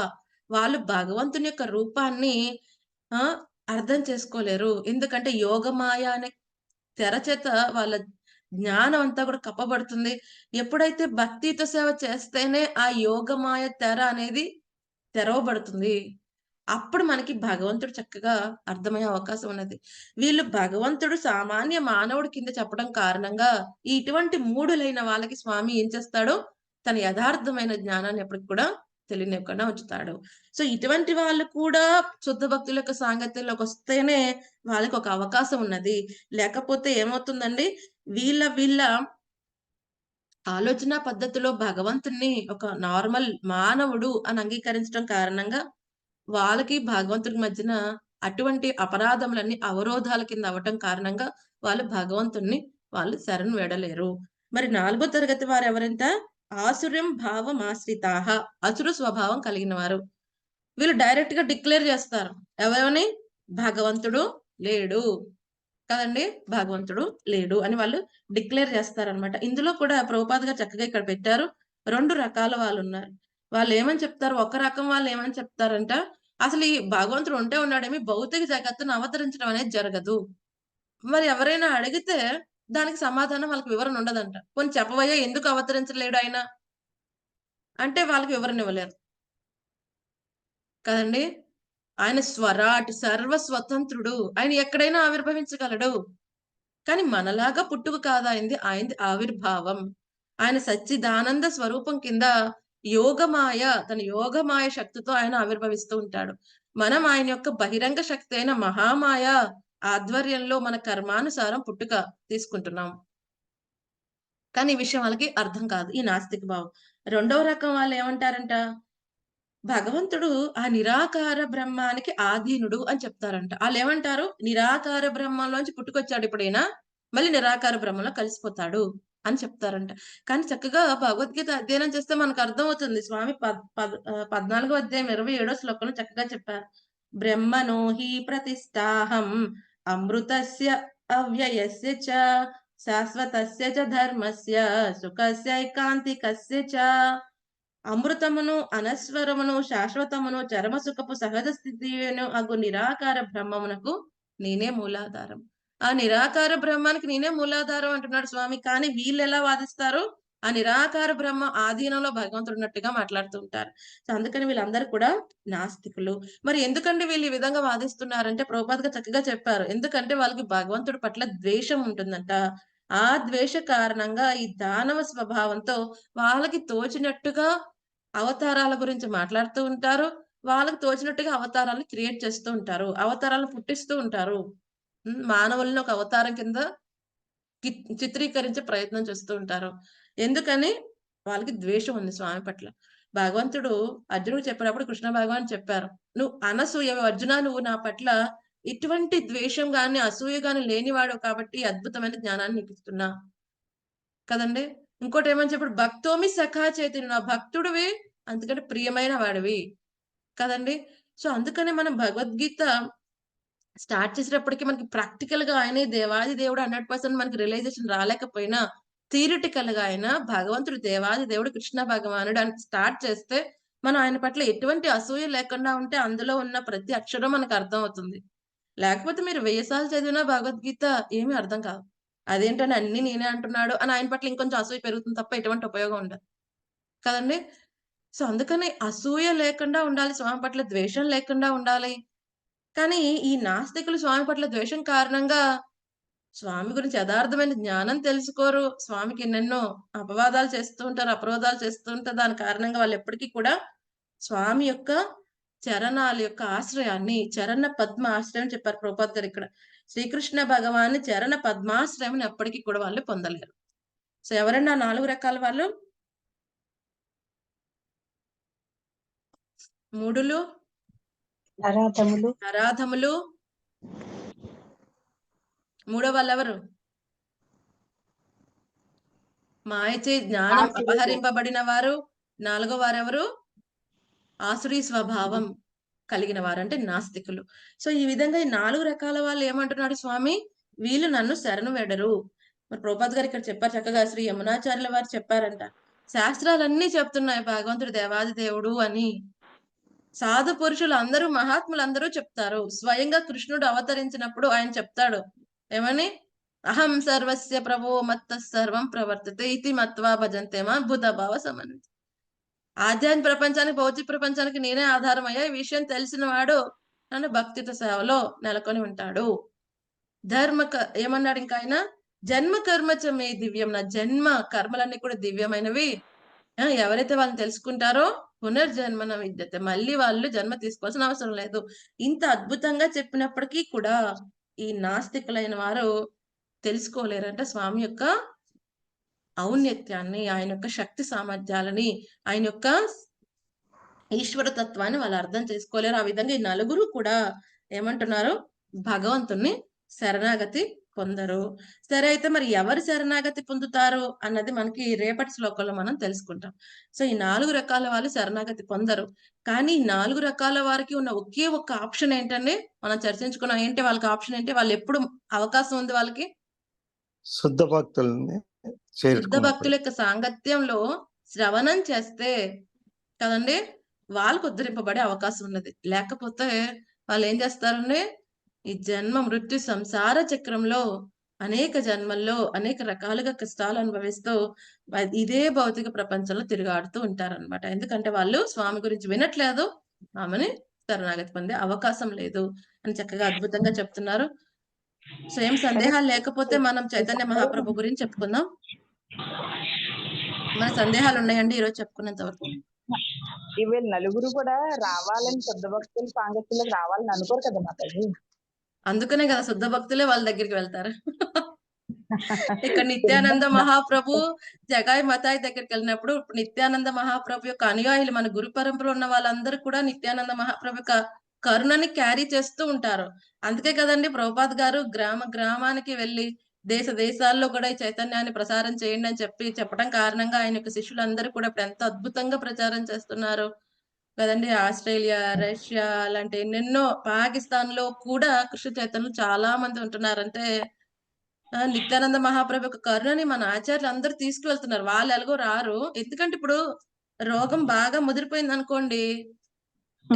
వాళ్ళు భగవంతుని యొక్క రూపాన్ని ఆ! అర్థం చేసుకోలేరు. ఎందుకంటే యోగమాయ అనే తెర చేత వాళ్ళ జ్ఞానం అంతా కూడా కప్పబడుతుంది. ఎప్పుడైతే భక్తితో సేవ చేస్తేనే ఆ యోగమాయ తెర అనేది తెరవబడుతుంది. అప్పుడు మనకి భగవంతుడు చక్కగా అర్థమయ్యే అవకాశం ఉన్నది. వీళ్ళు భగవంతుడు సామాన్య మానవుడి కింద చెప్పడం కారణంగా ఇటువంటి మూఢులైన వాళ్ళకి స్వామి ఏం చేస్తాడు? తన యథార్థమైన జ్ఞానాన్ని ఎప్పటికి కూడా తెలియనివ్వకుండా ఉంచుతాడు. సో, ఇటువంటి వాళ్ళు కూడా శుద్ధ భక్తుల యొక్క సాంగత్యంలోకొస్తేనే వాళ్ళకి ఒక అవకాశం ఉన్నది. లేకపోతే ఏమవుతుందండి? వీళ్ళ ఆలోచన పద్ధతిలో భగవంతుడిని ఒక నార్మల్ మానవుడు అని అంగీకరించడం కారణంగా వాళ్ళకి భగవంతుడికి మధ్యన అటువంటి అపరాధములన్నీ అవరోధాల కింద అవ్వటం కారణంగా వాళ్ళు భగవంతుడిని వాళ్ళు శరణు వేడలేరు. మరి 4వ తరగతి వారెవరంట? ఆసుర్యం భావమాశ్రితాః. అసురు స్వభావం కలిగిన వారు. వీళ్ళు డైరెక్ట్‌గా డిక్లేర్ చేస్తారు. ఎవరని? భగవంతుడు లేడు. కదండీ! భగవంతుడు లేడు అని వాళ్ళు డిక్లేర్ చేస్తారనమాట. ఇందులో కూడా ప్రభుపాద్ గారు చక్కగా ఇక్కడ పెట్టారు. 2 రకాల వాళ్ళున్నారు. వాళ్ళేమని చెప్తారు, ఒక రకం వాళ్ళేమని చెప్తారంట, అసలు ఈ భగవంతుడు ఉంటే ఉన్నాడేమి, భౌతిక జగత్తును అవతరించడం అనేది జరగదు. మరి ఎవరైనా అడిగితే దానికి సమాధానం వాళ్ళకి వివరణ ఉండదంట. పోనీ చెప్పవయ్యా ఎందుకు అవతరించలేడు ఆయన? అంటే వాళ్ళకి వివరణ ఇవ్వలేరు. కదండీ! ఆయన స్వరాట్ సర్వ స్వతంత్రుడు. ఆయన ఎక్కడైనా ఆవిర్భవించగలడు. కానీ మనలాగా పుట్టుక కాదు ఆయనది. ఆయనది ఆవిర్భావం. ఆయన సచ్చిదానంద స్వరూపం కింద యోగమాయ, తన యోగమాయ శక్తితో ఆయన ఆవిర్భవిస్తూ ఉంటాడు. మనం ఆయన యొక్క బహిరంగ శక్తి అయిన మహామాయ ఆధ్వర్యంలో మన కర్మానుసారం పుట్టుక తీసుకుంటున్నాం. కానీ ఈ విషయం వాళ్ళకి అర్థం కాదు. ఈ నాస్తిక భావం. రెండవ రకం వాళ్ళు ఏమంటారంట? భగవంతుడు ఆ నిరాకార బ్రహ్మానికి ఆధీనుడు అని చెప్తారంట. ఆళ్ళేమంటారు? నిరాకార బ్రహ్మంలోంచి పుట్టుకొచ్చాడు ఇప్పుడైనా, మళ్ళీ నిరాకార బ్రహ్మలో కలిసిపోతాడు అని చెప్తారంట. కానీ చక్కగా భగవద్గీత అధ్యయనం చేస్తే మనకు అర్థమవుతుంది. స్వామి 14వ అధ్యాయం 27వ శ్లోకంలో చక్కగా చెప్పారు. బ్రహ్మణో హి ప్రతిష్టాహం అమృతస్య అవ్యయస్య చ శాశ్వతస్య చ ధర్మస్య సుఖస్యైకాంతికస్య చ. అమృతమును, అనశ్వరమును, శాశ్వతమును, చరమ సుఖపు సహజ స్థితియును అగు నిరాకార బ్రహ్మమునకు నేనే మూలాధారం. ఆ నిరాకార బ్రహ్మానికి నేనే మూలాధారం అంటున్నాడు స్వామి. కానీ వీళ్ళెలా వాదిస్తారు? ఆ నిరాకార బ్రహ్మ ఆధీనంలో భగవంతుడు ఉన్నట్టుగా మాట్లాడుతూ ఉంటారు. సో, అందుకని వీళ్ళందరూ కూడా నాస్తికులు. మరి ఎందుకండి వీళ్ళు ఈ విధంగా వాదిస్తున్నారంటే ప్రభుపాద్ గారు చక్కగా చెప్పారు. ఎందుకంటే వాళ్ళకి భగవంతుడి పట్ల ద్వేషం ఉంటుందంట. ఆ ద్వేష కారణంగా ఈ దానవ స్వభావంతో వాళ్ళకి తోచినట్టుగా అవతారాల గురించి మాట్లాడుతూ ఉంటారు. వాళ్ళకి తోచినట్టుగా అవతారాలను క్రియేట్ చేస్తూ ఉంటారు. అవతారాలను పుట్టిస్తూ ఉంటారు. మానవుల్ని ఒక అవతారం కింద చిత్రీకరించే ప్రయత్నం చేస్తూ ఉంటారు. ఎందుకని? వాళ్ళకి ద్వేషం ఉంది స్వామి పట్ల. భగవంతుడు అర్జునుడికి చెప్పినప్పుడు కృష్ణ భగవాన్ చెప్పారు. "నువ్వు అనసూయవి అర్జునా, నువ్వు నా పట్ల ఇటువంటి ద్వేషం గాని, అసూయ గాని లేనివాడు కాబట్టి అద్భుతమైన జ్ఞానాన్ని నీకిస్తున్నా." కదండీ! ఇంకోటేమని చెప్పాడు? "భక్తోమి సఖా చైతన్య." నా భక్తుడివి, అందుకని ప్రియమైన వాడివి. కదండీ! సో, అందుకనే మనం భగవద్గీత స్టార్ట్ చేసేటప్పటికి మనకి ప్రాక్టికల్‌గా ఆయనే దేవాది దేవుడు 100% మనకి రియలైజేషన్ రాలేకపోయినా, థియరిటికల్‌గా ఆయన భగవంతుడు దేవాది దేవుడు కృష్ణ భగవానుడు అని స్టార్ట్ చేస్తే, మనం ఆయన పట్ల ఎటువంటి అసూయ లేకుండా ఉంటే అందులో ఉన్న ప్రతి అక్షరం మనకు అర్థమవుతుంది. లేకపోతే మీరు 1000 సార్లు చదివినా భగవద్గీత ఏమీ అర్థం కాదు. అదేంటండి అన్నీ నేనే అంటున్నాడు అని ఆయన పట్ల ఇంకొంచెం అసూయ పెరుగుతుంది తప్ప ఎటువంటి ఉపయోగం ఉండదు. కదండీ! సో, అందుకని అసూయ లేకుండా ఉండాలి. స్వామి పట్ల ద్వేషం లేకుండా ఉండాలి. కానీ ఈ నాస్తికులు స్వామి పట్ల ద్వేషం కారణంగా స్వామి గురించి యథార్థమైన జ్ఞానం తెలుసుకోరు. స్వామికి ఎన్నెన్నో అపవాదాలు చేస్తూ ఉంటారు, అపరోధాలు చేస్తూ ఉంటారు. దాని కారణంగా వాళ్ళు ఎప్పటికీ కూడా స్వామి యొక్క చరణాల యొక్క ఆశ్రయాన్ని, చరణ పద్మ ఆశ్రయం చెప్పారు ప్రభుపాద్ గారు ఇక్కడ. శ్రీకృష్ణ భగవాన్ చరణ పద్మాశ్రయం ఎప్పటికీ కూడా వాళ్ళు పొందలేరు. సో, ఎవరండి ఆ 4 రకాల వాళ్ళు? మూఢులు, నరాధములు నరాధములు, మూడో వాళ్ళెవరు? మాయచే జ్ఞానం ఆసురులు. అపహరింపబడిన వారు. నాలుగో వారెవరు? ఆసురీ స్వభావం కలిగిన వారు, అంటే నాస్తికులు. సో ఈ విధంగా ఈ 4 రకాల వాళ్ళు ఏమంటున్నాడు స్వామి? వీళ్ళు నన్ను శరణు వేడరు. మరి ప్రభుపాద్ గారు ఇక్కడ చెప్పారు చక్కగా, శ్రీ యమునాచార్యుల వారు చెప్పారంట, శాస్త్రాలన్నీ చెప్తున్నాయి భగవంతుడు దేవాది దేవుడు అని. సాధు పురుషులు అందరూ, మహాత్ములందరూ చెప్తారు. స్వయంగా కృష్ణుడు అవతరించినప్పుడు ఆయన చెప్తాడు ఏమని? అహం సర్వస్య ప్రభో మత్త సర్వం ప్రవర్తతే ఇతి మత్వా భజంతే మా భూత భావ సమన్విత. ఆధ్యాత్మిక ప్రపంచానికి, భౌతిక ప్రపంచానికి నేనే ఆధారం అయ్యా, ఈ విషయం తెలిసిన వాడు నన్ను భక్తిత సేవలో నెలకొని ఉంటాడు. ఏమన్నాడు ఇంకా ఆయన? జన్మ కర్మచ మే దివ్యం, నా జన్మ కర్మలన్నీ కూడా దివ్యమైనవి. ఎవరైతే వాళ్ళని తెలుసుకుంటారో పునర్జన్మన విద్యతే, మళ్ళీ వాళ్ళు జన్మ తీసుకోవాల్సిన అవసరం లేదు. ఇంత అద్భుతంగా చెప్పినప్పటికీ కూడా ఈ నాస్తికులైన వారు తెలుసుకోలేరంట స్వామి యొక్క ఔన్నత్యాన్ని, ఆయన యొక్క శక్తి సామర్థ్యాలని, ఆయన యొక్క ఈశ్వర తత్వాన్ని వాళ్ళు అర్థం చేసుకోలేరు. ఆ విధంగా ఈ 4 కూడా ఏమంటున్నారు? భగవంతుణ్ణి శరణాగతి పొందరు. సరే, అయితే మరి ఎవరు శరణాగతి పొందుతారు అన్నది మనకి రేపటి శ్లోకంలో మనం తెలుసుకుంటాం. సో ఈ 4 రకాల వాళ్ళు శరణాగతి పొందరు. కానీ ఈ 4 రకాల వారికి ఉన్న ఒకే ఒక్క ఆప్షన్ ఏంటండి? మనం చర్చించుకున్నాం. ఏంటి వాళ్ళకి ఆప్షన్? ఏంటి? వాళ్ళు ఎప్పుడు అవకాశం ఉంది వాళ్ళకి? శుద్ధ భక్తుల్ని శుద్ధ భక్తుల యొక్క సాంగత్యంలో శ్రవణం చేస్తే కదండి వాళ్ళకు ఉద్ధరింపబడే అవకాశం ఉన్నది. లేకపోతే వాళ్ళు ఏం చేస్తారండి? ఈ జన్మ మృత్యు సంసార చక్రంలో అనేక జన్మల్లో అనేక రకాలుగా కష్టాలు అనుభవిస్తూ ఇదే భౌతిక ప్రపంచంలో తిరుగాడుతూ ఉంటారన్నమాట. ఎందుకంటే వాళ్ళు స్వామి గురించి వినట్లేదు, ఆమెని శరణాగతి పొందే అవకాశం లేదు అని చక్కగా అద్భుతంగా చెప్తున్నారు. సో ఏం సందేహాలు లేకపోతే మనం చైతన్య మహాప్రభు గురించి చెప్పుకుందాం. మన సందేహాలు ఉన్నాయండి ఈరోజు చెప్పుకున్నంత వరకు? ఇవి 4 కూడా రావాలని, శుద్ధ భక్తులు సాంగత్యంలోకి రావాలని అనుకోరు కదా మాతాజీ. అందుకనే కదా శుద్ధ భక్తులే వాళ్ళ దగ్గరికి వెళ్తారు. ఇక్కడ నిత్యానంద మహాప్రభు జగాయి మతాయి దగ్గరికి వెళ్ళినప్పుడు నిత్యానంద మహాప్రభు యొక్క అనుయాయులు, మన గురు పరంపరలో ఉన్న వాళ్ళందరూ కూడా నిత్యానంద మహాప్రభు యొక్క కరుణని క్యారీ చేస్తూ ఉంటారు. అందుకే కదండి ప్రభుపాద్ గారు గ్రామానికి వెళ్ళి దేశ దేశాల్లో కూడా ఈ చైతన్యాన్ని ప్రసారం చేయండి అని చెప్పడం కారణంగా ఆయన యొక్క శిష్యులందరూ కూడా ఇప్పుడు ఎంత అద్భుతంగా ప్రచారం చేస్తున్నారు కదండి. ఆస్ట్రేలియా, రష్యా లాంటి ఎన్నెన్నో, పాకిస్తాన్ లో కూడా కృష్ణ చైతన్యులు చాలా మంది ఉంటున్నారంటే నిత్యానంద మహాప్రభు యొక్క కరుణని మన ఆచార్యులు అందరూ తీసుకువెళ్తున్నారు. వాళ్ళు ఎలాగో రారు. ఎందుకంటే ఇప్పుడు రోగం బాగా ముదిరిపోయింది అనుకోండి,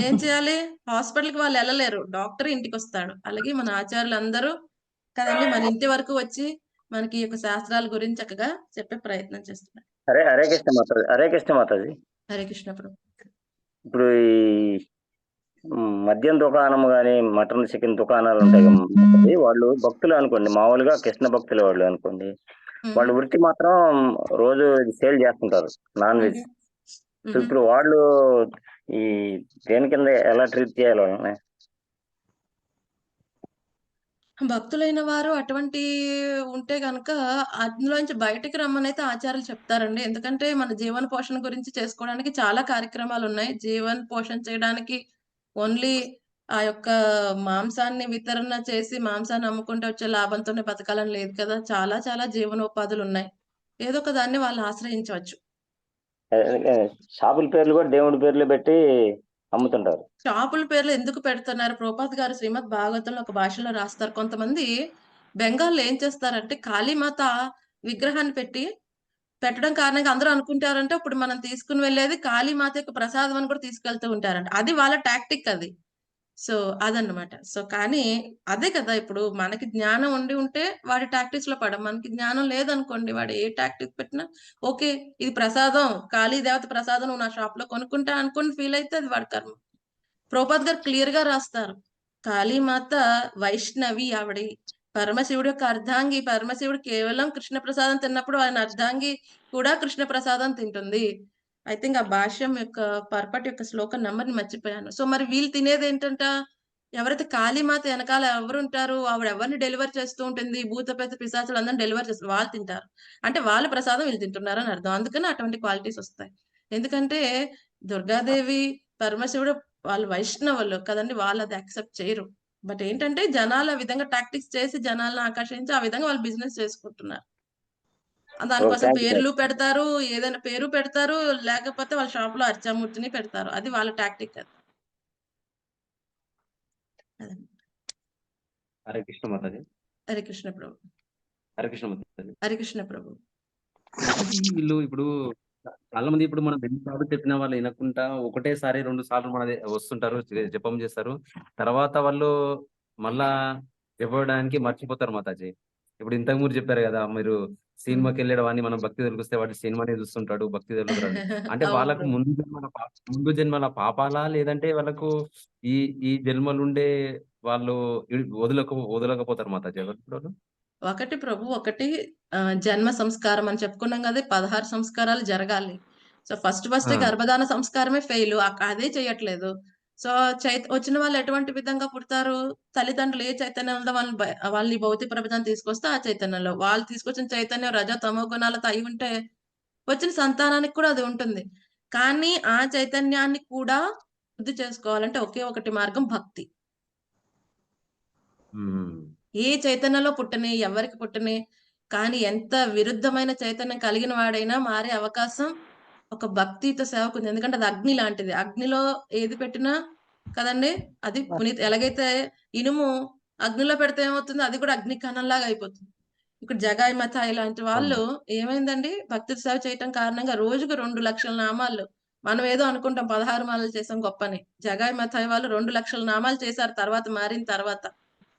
ఏం చేయాలి? హాస్పిటల్ కి వాళ్ళు వెళ్ళలేరు, డాక్టర్ ఇంటికి వస్తాడు. అలాగే మన ఆచార్యులు అందరూ కదండి మన ఇంటి వరకు వచ్చి మనకి ఈ యొక్క శాస్త్రాల గురించి చక్కగా చెప్పే ప్రయత్నం చేస్తున్నారు. హరే కృష్ణ మాతాజీ. హరే కృష్ణ మాతాజీ. హరే కృష్ణ ప్రభు. ఇప్పుడు ఈ మద్యం దుకాణం గానీ, మటన్ చికెన్ దుకాణాలు ఉంటాయి కదా, వాళ్ళు భక్తులు అనుకోండి, మామూలుగా కృష్ణ భక్తులు వాళ్ళు అనుకోండి, వాళ్ళు వృత్తి మాత్రం రోజు సేల్ చేస్తుంటారు నాన్ వెజ్. సో ఇప్పుడు వాళ్ళు ఈ దేని కింద ఎలా ట్రీట్ చేయాలి వాళ్ళని? భక్తులైన వారు అటువంటి ఉంటే గనక అందులోంచి బయటకు రమ్మని అయితే ఆచార్యులు చెప్తారండి. ఎందుకంటే మన జీవన పోషణ గురించి చేసుకోవడానికి చాలా కార్యక్రమాలు ఉన్నాయి. జీవన పోషణ చేయడానికి ఓన్లీ ఆ యొక్క మాంసాన్ని వితరణ చేసి మాంసాన్ని అమ్ముకుంటూ వచ్చే లాభంతోనే బతకాలని లేదు కదా. చాలా చాలా జీవనోపాధులు ఉన్నాయి. ఏదో ఒక దాన్ని వాళ్ళు ఆశ్రయించవచ్చు. షాపుల పేర్లు కూడా దేవుడి పేర్లు పెట్టి అమ్ముతుంటారు. షాపుల పేర్లు ఎందుకు పెడుతున్నారు? ప్రభుపాద్ గారు శ్రీమద్ భాగవతంలో ఒక భాషలో రాస్తారు. కొంతమంది బెంగాల్లో ఏం చేస్తారంటే కాళీమాత విగ్రహాన్ని పెట్టడం కారణంగా అందరూ అనుకుంటారంటే ఇప్పుడు మనం తీసుకుని వెళ్ళేది కాళీమాత యొక్క ప్రసాదం అని కూడా తీసుకెళ్తూ ఉంటారంట. అది వాళ్ళ టాక్టిక్ అది. సో అదన్నమాట. సో కానీ అదే కదా, ఇప్పుడు మనకి జ్ఞానం ఉంటే వాడి టాక్టిక్స్ లో పడం. మనకి జ్ఞానం లేదనుకోండి, వాడు ఏ టాక్టిక్ పెట్టినా ఓకే ఇది ప్రసాదం, కాళీ దేవత ప్రసాదం, నువ్వు నా షాప్ లో కొనుక్కుంటా అనుకుని ఫీల్ అయితే అది వాడి కర్మ. ప్రభుపాద్ గారు క్లియర్ గా రాస్తారు, కాళీమాత వైష్ణవి, ఆవిడ పరమశివుడి యొక్క అర్ధాంగి. పరమశివుడు కేవలం కృష్ణ ప్రసాదం తిన్నప్పుడు ఆయన అర్ధాంగి కూడా కృష్ణ ప్రసాదం తింటుంది. ఐ థింక్ ఆ భాష్యం యొక్క పర్పట్ యొక్క శ్లోకం నంబర్ని మర్చిపోయాను. సో మరి వీళ్ళు తినేది ఏంటంట? ఎవరైతే కాళీమాత వెనకాల ఎవరు ఉంటారు, ఆవిడ ఎవరిని డెలివర్ చేస్తూ ఉంటుంది, భూతపేత పిశాచులు అందరిని డెలివర్ చేస్తారు, వాళ్ళు తింటారు. అంటే వాళ్ళ ప్రసాదం వీళ్ళు తింటున్నారు అని అర్థం. అందుకని అటువంటి క్వాలిటీస్ వస్తాయి. ఎందుకంటే దుర్గాదేవి, పరమశివుడు వాళ్ళు వైష్ణవులు కదండి, వాళ్ళు అది యాక్సెప్ట్ చేయరు. బట్ ఏంటంటే జనాలు ఆ విధంగా టాక్టిక్స్ చేసి జనాలను ఆకర్షించి ఆ విధంగా వాళ్ళు బిజినెస్ చేసుకుంటున్నారు. దానికోసం థ్యాంక్ యూ పేర్లు పెడతారు, ఏదైనా పేరు పెడతారు, లేకపోతే వాళ్ళ షాప్ లో అర్చామూర్తిని పెడతారు. అది వాళ్ళ టాక్టిక్. అది అదండి. హరే కృష్ణ మాతాజీ. హరే కృష్ణ ప్రభు. హరే కృష్ణ మాతాజీ. హరే కృష్ణ ప్రభు. మాతాజీ వీళ్ళు ఇప్పుడు చాలా మంది ఇప్పుడు మనం ఎన్నిసార్లు చెప్పిన వాళ్ళు వినకుండా ఒకటేసారి 2 సార్లు మన వస్తుంటారు, జపం చేస్తారు, తర్వాత వాళ్ళు మళ్ళా చెప్పడానికి మర్చిపోతారు మాతాజీ. ఇప్పుడు ఇంతకు ముందు చెప్పారు కదా, మీరు సినిమాకి వెళ్ళడం అని మనం భక్తి దొరికిస్తే వాటి సినిమానే చూస్తుంటాడు, భక్తి దొరుకుతారు. అంటే అవును వాళ్ళకు ప్రభు. ముందు జన్మల పాపాలా, లేదంటే వాళ్ళకు ఈ ఈ జన్మలుండే వాళ్ళు వదలకపోతారు మాతాజీ ఎవరు? ఒకటి ప్రభు, ఒకటి జన్మ సంస్కారం అని చెప్పుకున్నాం కదా, 16 సంస్కారాలు జరగాలి. సో ఫస్ట్ గర్భధాన సంస్కారమే ఫెయిల్, అదే చేయట్లేదు. సో వచ్చిన వాళ్ళు ఎటువంటి విధంగా పుడతారు? తల్లిదండ్రులు ఏ చైతన్యంలో వాళ్ళని భౌతిక ప్రపంచాన్ని తీసుకొస్తే ఆ చైతన్యంలో, వాళ్ళు తీసుకొచ్చిన చైతన్యం రజ తమో గుణాలతో అయి ఉంటే వచ్చిన సంతానానికి కూడా అది ఉంటుంది. కానీ ఆ చైతన్యాన్ని కూడా వృద్ధి చేసుకోవాలంటే ఒకే ఒకటి మార్గం, భక్తి. ఏ చైతన్యంలో పుట్టని, ఎవరికి పుట్టని, కానీ ఎంత విరుద్ధమైన చైతన్యం కలిగిన వాడైనా మారే అవకాశం ఒక భక్తితో సేవకు ఉంది. ఎందుకంటే అది అగ్ని లాంటిది. అగ్నిలో ఏది పెట్టినా కదండి, అది ఎలాగైతే ఇనుము అగ్నిలో పెడితే ఏమవుతుంది, అది కూడా అగ్ని కణంలాగా అయిపోతుంది. ఇక్కడ జగాయి మతాయి లాంటి వాళ్ళు ఏమైందండి, భక్తి సేవ చేయటం కారణంగా రోజుకు 2 లక్షల నామాలు. మనం ఏదో అనుకుంటాం 16 మాలలు చేసాం గొప్పని. జగాయి మతాయి వాళ్ళు 2 లక్షల నామాలు చేశారు తర్వాత, మారిన తర్వాత.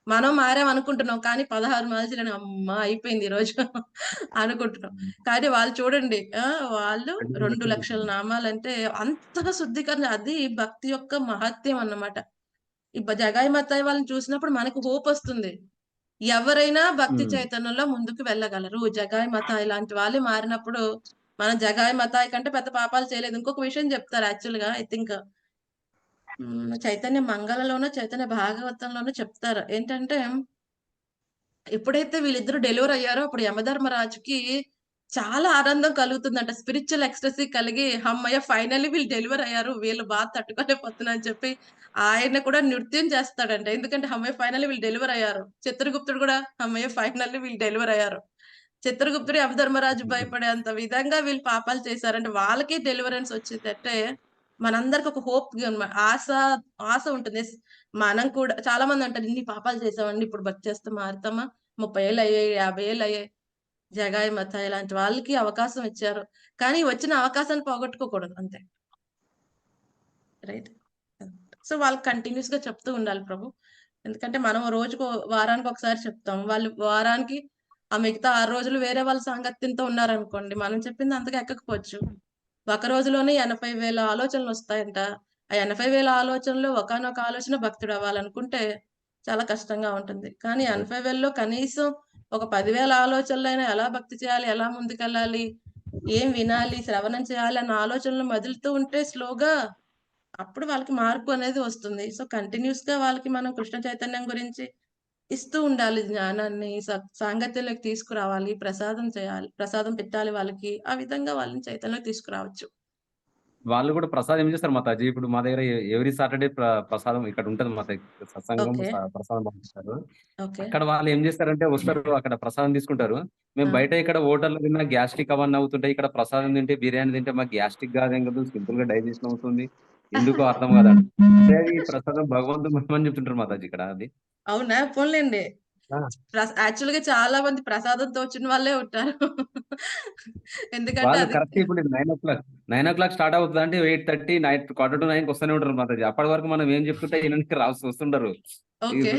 మనం మారాం అనుకుంటున్నాం, కానీ 16 మాల్చిలని అమ్మా అయిపోయింది ఈ రోజు అనుకుంటున్నాం. కానీ వాళ్ళు చూడండి, వాళ్ళు 2 లక్షల నామాలంటే అంతగా శుద్ధీకరణ. అది భక్తి యొక్క మహత్యం అన్నమాట. ఈ జగాయి మతాయి వాళ్ళని చూసినప్పుడు మనకు హోప్ వస్తుంది. ఎవరైనా భక్తి చైతన్యంలో ముందుకు వెళ్ళగలరు. జగాయి మతాయి లాంటి వాళ్ళు మారినప్పుడు మనం జగాయి మతాయి కంటే పెద్ద పాపాలు చేయలేదు. ఇంకొక విషయం చెప్తారు యాక్చువల్ గా, ఐ థింక్ చైతన్య మంగళలోనో చైతన్య భాగవతంలోనో చెప్తారు. ఏంటంటే ఎప్పుడైతే వీళ్ళిద్దరు డెలివర్ అయ్యారో అప్పుడు యమధర్మరాజుకి చాలా ఆనందం కలుగుతుందంట. స్పిరిచువల్ ఎక్స్టసీ కలిగి, అమ్మయ్య ఫైనల్లీ వీళ్ళు డెలివర్ అయ్యారు, వీళ్ళు బాధ తట్టుకోలేకపోతున్నా అని చెప్పి ఆయన కూడా నృత్యం చేస్తాడంట. ఎందుకంటే అమ్మయ్య ఫైనల్లీ వీళ్ళు డెలివర్ అయ్యారు. చిత్రగుప్తుడు కూడా అమ్మయ్య ఫైనల్లీ వీళ్ళు డెలివర్ అయ్యారు. చిత్రగుప్తుడు యమధర్మరాజు భయపడేంత విధంగా వీళ్ళు పాపాలు చేశారంటే వాళ్ళకి డెలివరెన్స్ వచ్చిందంటే మనందరికి ఒక హోప్, ఆశ ఉంటుంది. మనం కూడా చాలా మంది అంటారు, ఇన్ని పాపాలు చేసామండి, ఇప్పుడు భక్తి చేస్తే మారుతామా, 30 ఏళ్ళు అయ్యాయి, 50 ఏళ్ళు అయ్యాయి. జగాయి మతాయి లాంటి వాళ్ళకి అవకాశం ఇచ్చారు, కానీ వచ్చిన అవకాశాన్ని పోగొట్టుకోకూడదు అంతే. రైట్. సో వాళ్ళకి కంటిన్యూస్ గా చెప్తూ ఉండాలి ప్రభు. ఎందుకంటే మనం రోజుకు వారానికి ఒకసారి చెప్తాం, వాళ్ళు వారానికి ఆ మిగతా 6 రోజులు వేరే వాళ్ళ సాంగత్యంతో ఉన్నారనుకోండి, మనం చెప్పింది అంతగా ఎక్కకపోవచ్చు. ఒక రోజులోనే 80,000 ఆలోచనలు వస్తాయంట. ఆ 80,000 ఆలోచనలు ఒకానొక ఆలోచన భక్తుడు అవ్వాలనుకుంటే చాలా కష్టంగా ఉంటుంది. కానీ 80,000లో కనీసం ఒక 10,000 ఆలోచనలైనా ఎలా భక్తి చేయాలి, ఎలా ముందుకెళ్ళాలి, ఏం వినాలి, శ్రవణం చేయాలి అన్న ఆలోచనలు మదులుతూ ఉంటే స్లోగా అప్పుడు వాళ్ళకి మార్పు అనేది వస్తుంది. సో కంటిన్యూస్ గా వాళ్ళకి మనం కృష్ణ చైతన్యం గురించి ఇస్తూ ఉండాలి, జ్ఞానాన్ని సాంగత్యంలోకి తీసుకురావాలి, ప్రసాదం చేయాలి, ప్రసాదం పెట్టాలి వాళ్ళకి. ఆ విధంగా వాళ్ళని చైతన్యంలోకి తీసుకురావచ్చు. వాళ్ళు కూడా ప్రసాదం ఏం చేస్తారు మాతాజీ? ఇప్పుడు మా దగ్గర ఎవ్రీ సాటర్డే ప్రసాదం ఇక్కడ ఉంటది మా దగ్గర, సత్సంగం ప్రసాదం పంపిస్తారు. అక్కడ వాళ్ళు ఏం చేస్తారంటే వస్తారు, అక్కడ ప్రసాదం తీసుకుంటారు. మేము బయట ఇక్కడ హోటల్లో తిన్నా గ్యాస్ట్రిక్ అవన్నీ అవుతుంటాయి, ఇక్కడ ప్రసాదం తింటే బిర్యానీ తింటే మాకు గ్యాస్ట్రిక్ కాదేం కదా, సింపుల్ గా డైజెషన్ అవుతుంది, ఎందుకో అర్థం కాదండి. అంటే అది ప్రసాదం భగవంతుడు మహిమని చెప్తుంటారు మాతాజీ ఇక్కడ. అది అవునా? పోన్లేండి. యాక్చువల్ గా చాలా మంది ప్రసాదంతో వచ్చిన వాళ్ళే ఉంటారు. ఎందుకంటే వాళ్ళు అది కరెక్ట్ ఇప్పుడు 9 o'clock స్టార్ట్ అవుతుంది అంటే 8:30 9:45 వస్తూనే ఉంటారు మాతాజీ. అప్పటి వరకు మనం ఏం చెప్తుంటే ఈయనకి వస్తుంటారు. ఓకే.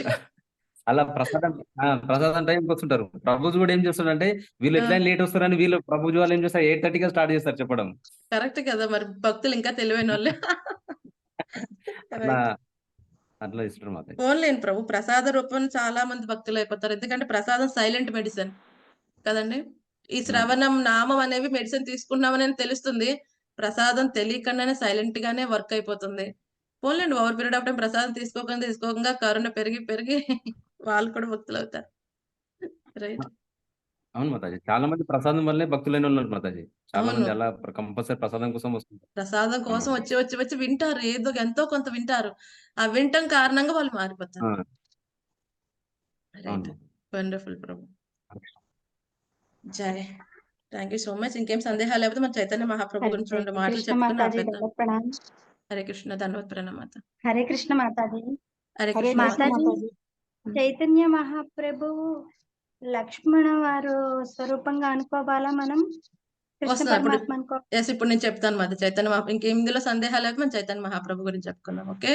అలా ప్రసాదం టైంకి వస్తుంటారు. ప్రభుజీ కూడా ఏం చేస్తాడంటే వీళ్ళు ఎట్లయినా లేట్ వస్తారని వీళ్ళు ప్రభుజీ వాళ్ళు ఏం చేస్తారు 8:30గా స్టార్ట్ చేస్తారు చెప్పడం. కరెక్ట్ కదా, మరి భక్తులు ఇంకా తెలివైన వాళ్ళే. అట్లా ఇస్తారు మాతాజీ. పోన్లేండి ప్రభు, ప్రసాద రూపం చాలా మంది భక్తులు అయిపోతారు. ఎందుకంటే ప్రసాదం సైలెంట్ మెడిసిన్ కదండి. ఈ శ్రవణం నామం అనేవి మెడిసిన్ తీసుకున్నామని తెలుస్తుంది, ప్రసాదం తెలియకుండానే సైలెంట్ గానే వర్క్ అయిపోతుంది. పోన్లేండి, ఓవర్ పీరియడ్ ఆఫ్ టైం ప్రసాదం తీసుకోకుండా కరుణ పెరిగి వాళ్ళు కూడా భక్తులు అవుతారు. రైట్. అవును మాతాజీ, చాలా మంది ప్రసాదం వల్లే భక్తులైన ఉన్నారు మాతాజీ. చాలా అవును. మంది అలా కంపల్సరీ ప్రసాదం కోసం వస్తుంటారు. ప్రసాదం కోసం వచ్చి వచ్చి వచ్చి వింటారు. ఏదో ఎంతో కొంత వింటారు. ఆ వినటం కారణంగా వాళ్ళు మారిపోతారు. రైట్. అవును. వండర్ఫుల్ ప్రభు. జై. Thank you so much. ఇంకేం సందేహాలు లేకపోతే మన చైతన్య మహాప్రభు గురించి 2 మాటలు కృష్ణ చెప్పుకుని మాతాజీ ఆపేద్దాం. దండవత్ ప్రణామ్. హరే కృష్ణ. ధన్యవాద ప్రణామాత. హరే కృష్ణ మాతాజీ. హరే హరే కృష్ణ మాతాజీ. చైతన్య మహాప్రభువు లక్ష్మణ వారు స్వరూపంగా అనుకోవాలా మనం? కృష్ణ వస్తున్నా ఇప్పుడు. పరమాత్మ అనుకో. ఇప్పుడు నేను చెప్తాను మాత చైతన్య మహా ఇందులో సందేహాలు లేకపోతే మన చైతన్య మహాప్రభు గురించి చెప్పుకున్నాం. ఓకే.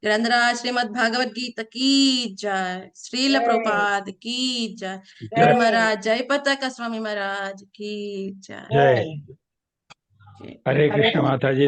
గ్రంథరాజ్ శ్రీమద్ భగవద్గీత కీ జై. శ్రీల ప్రభుపాద్ కీ జై. గురు మహారాజ్ జై పతాక స్వామి మహారాజ్ కీ జై. జై. హరే కృష్ణ మాతాజీ.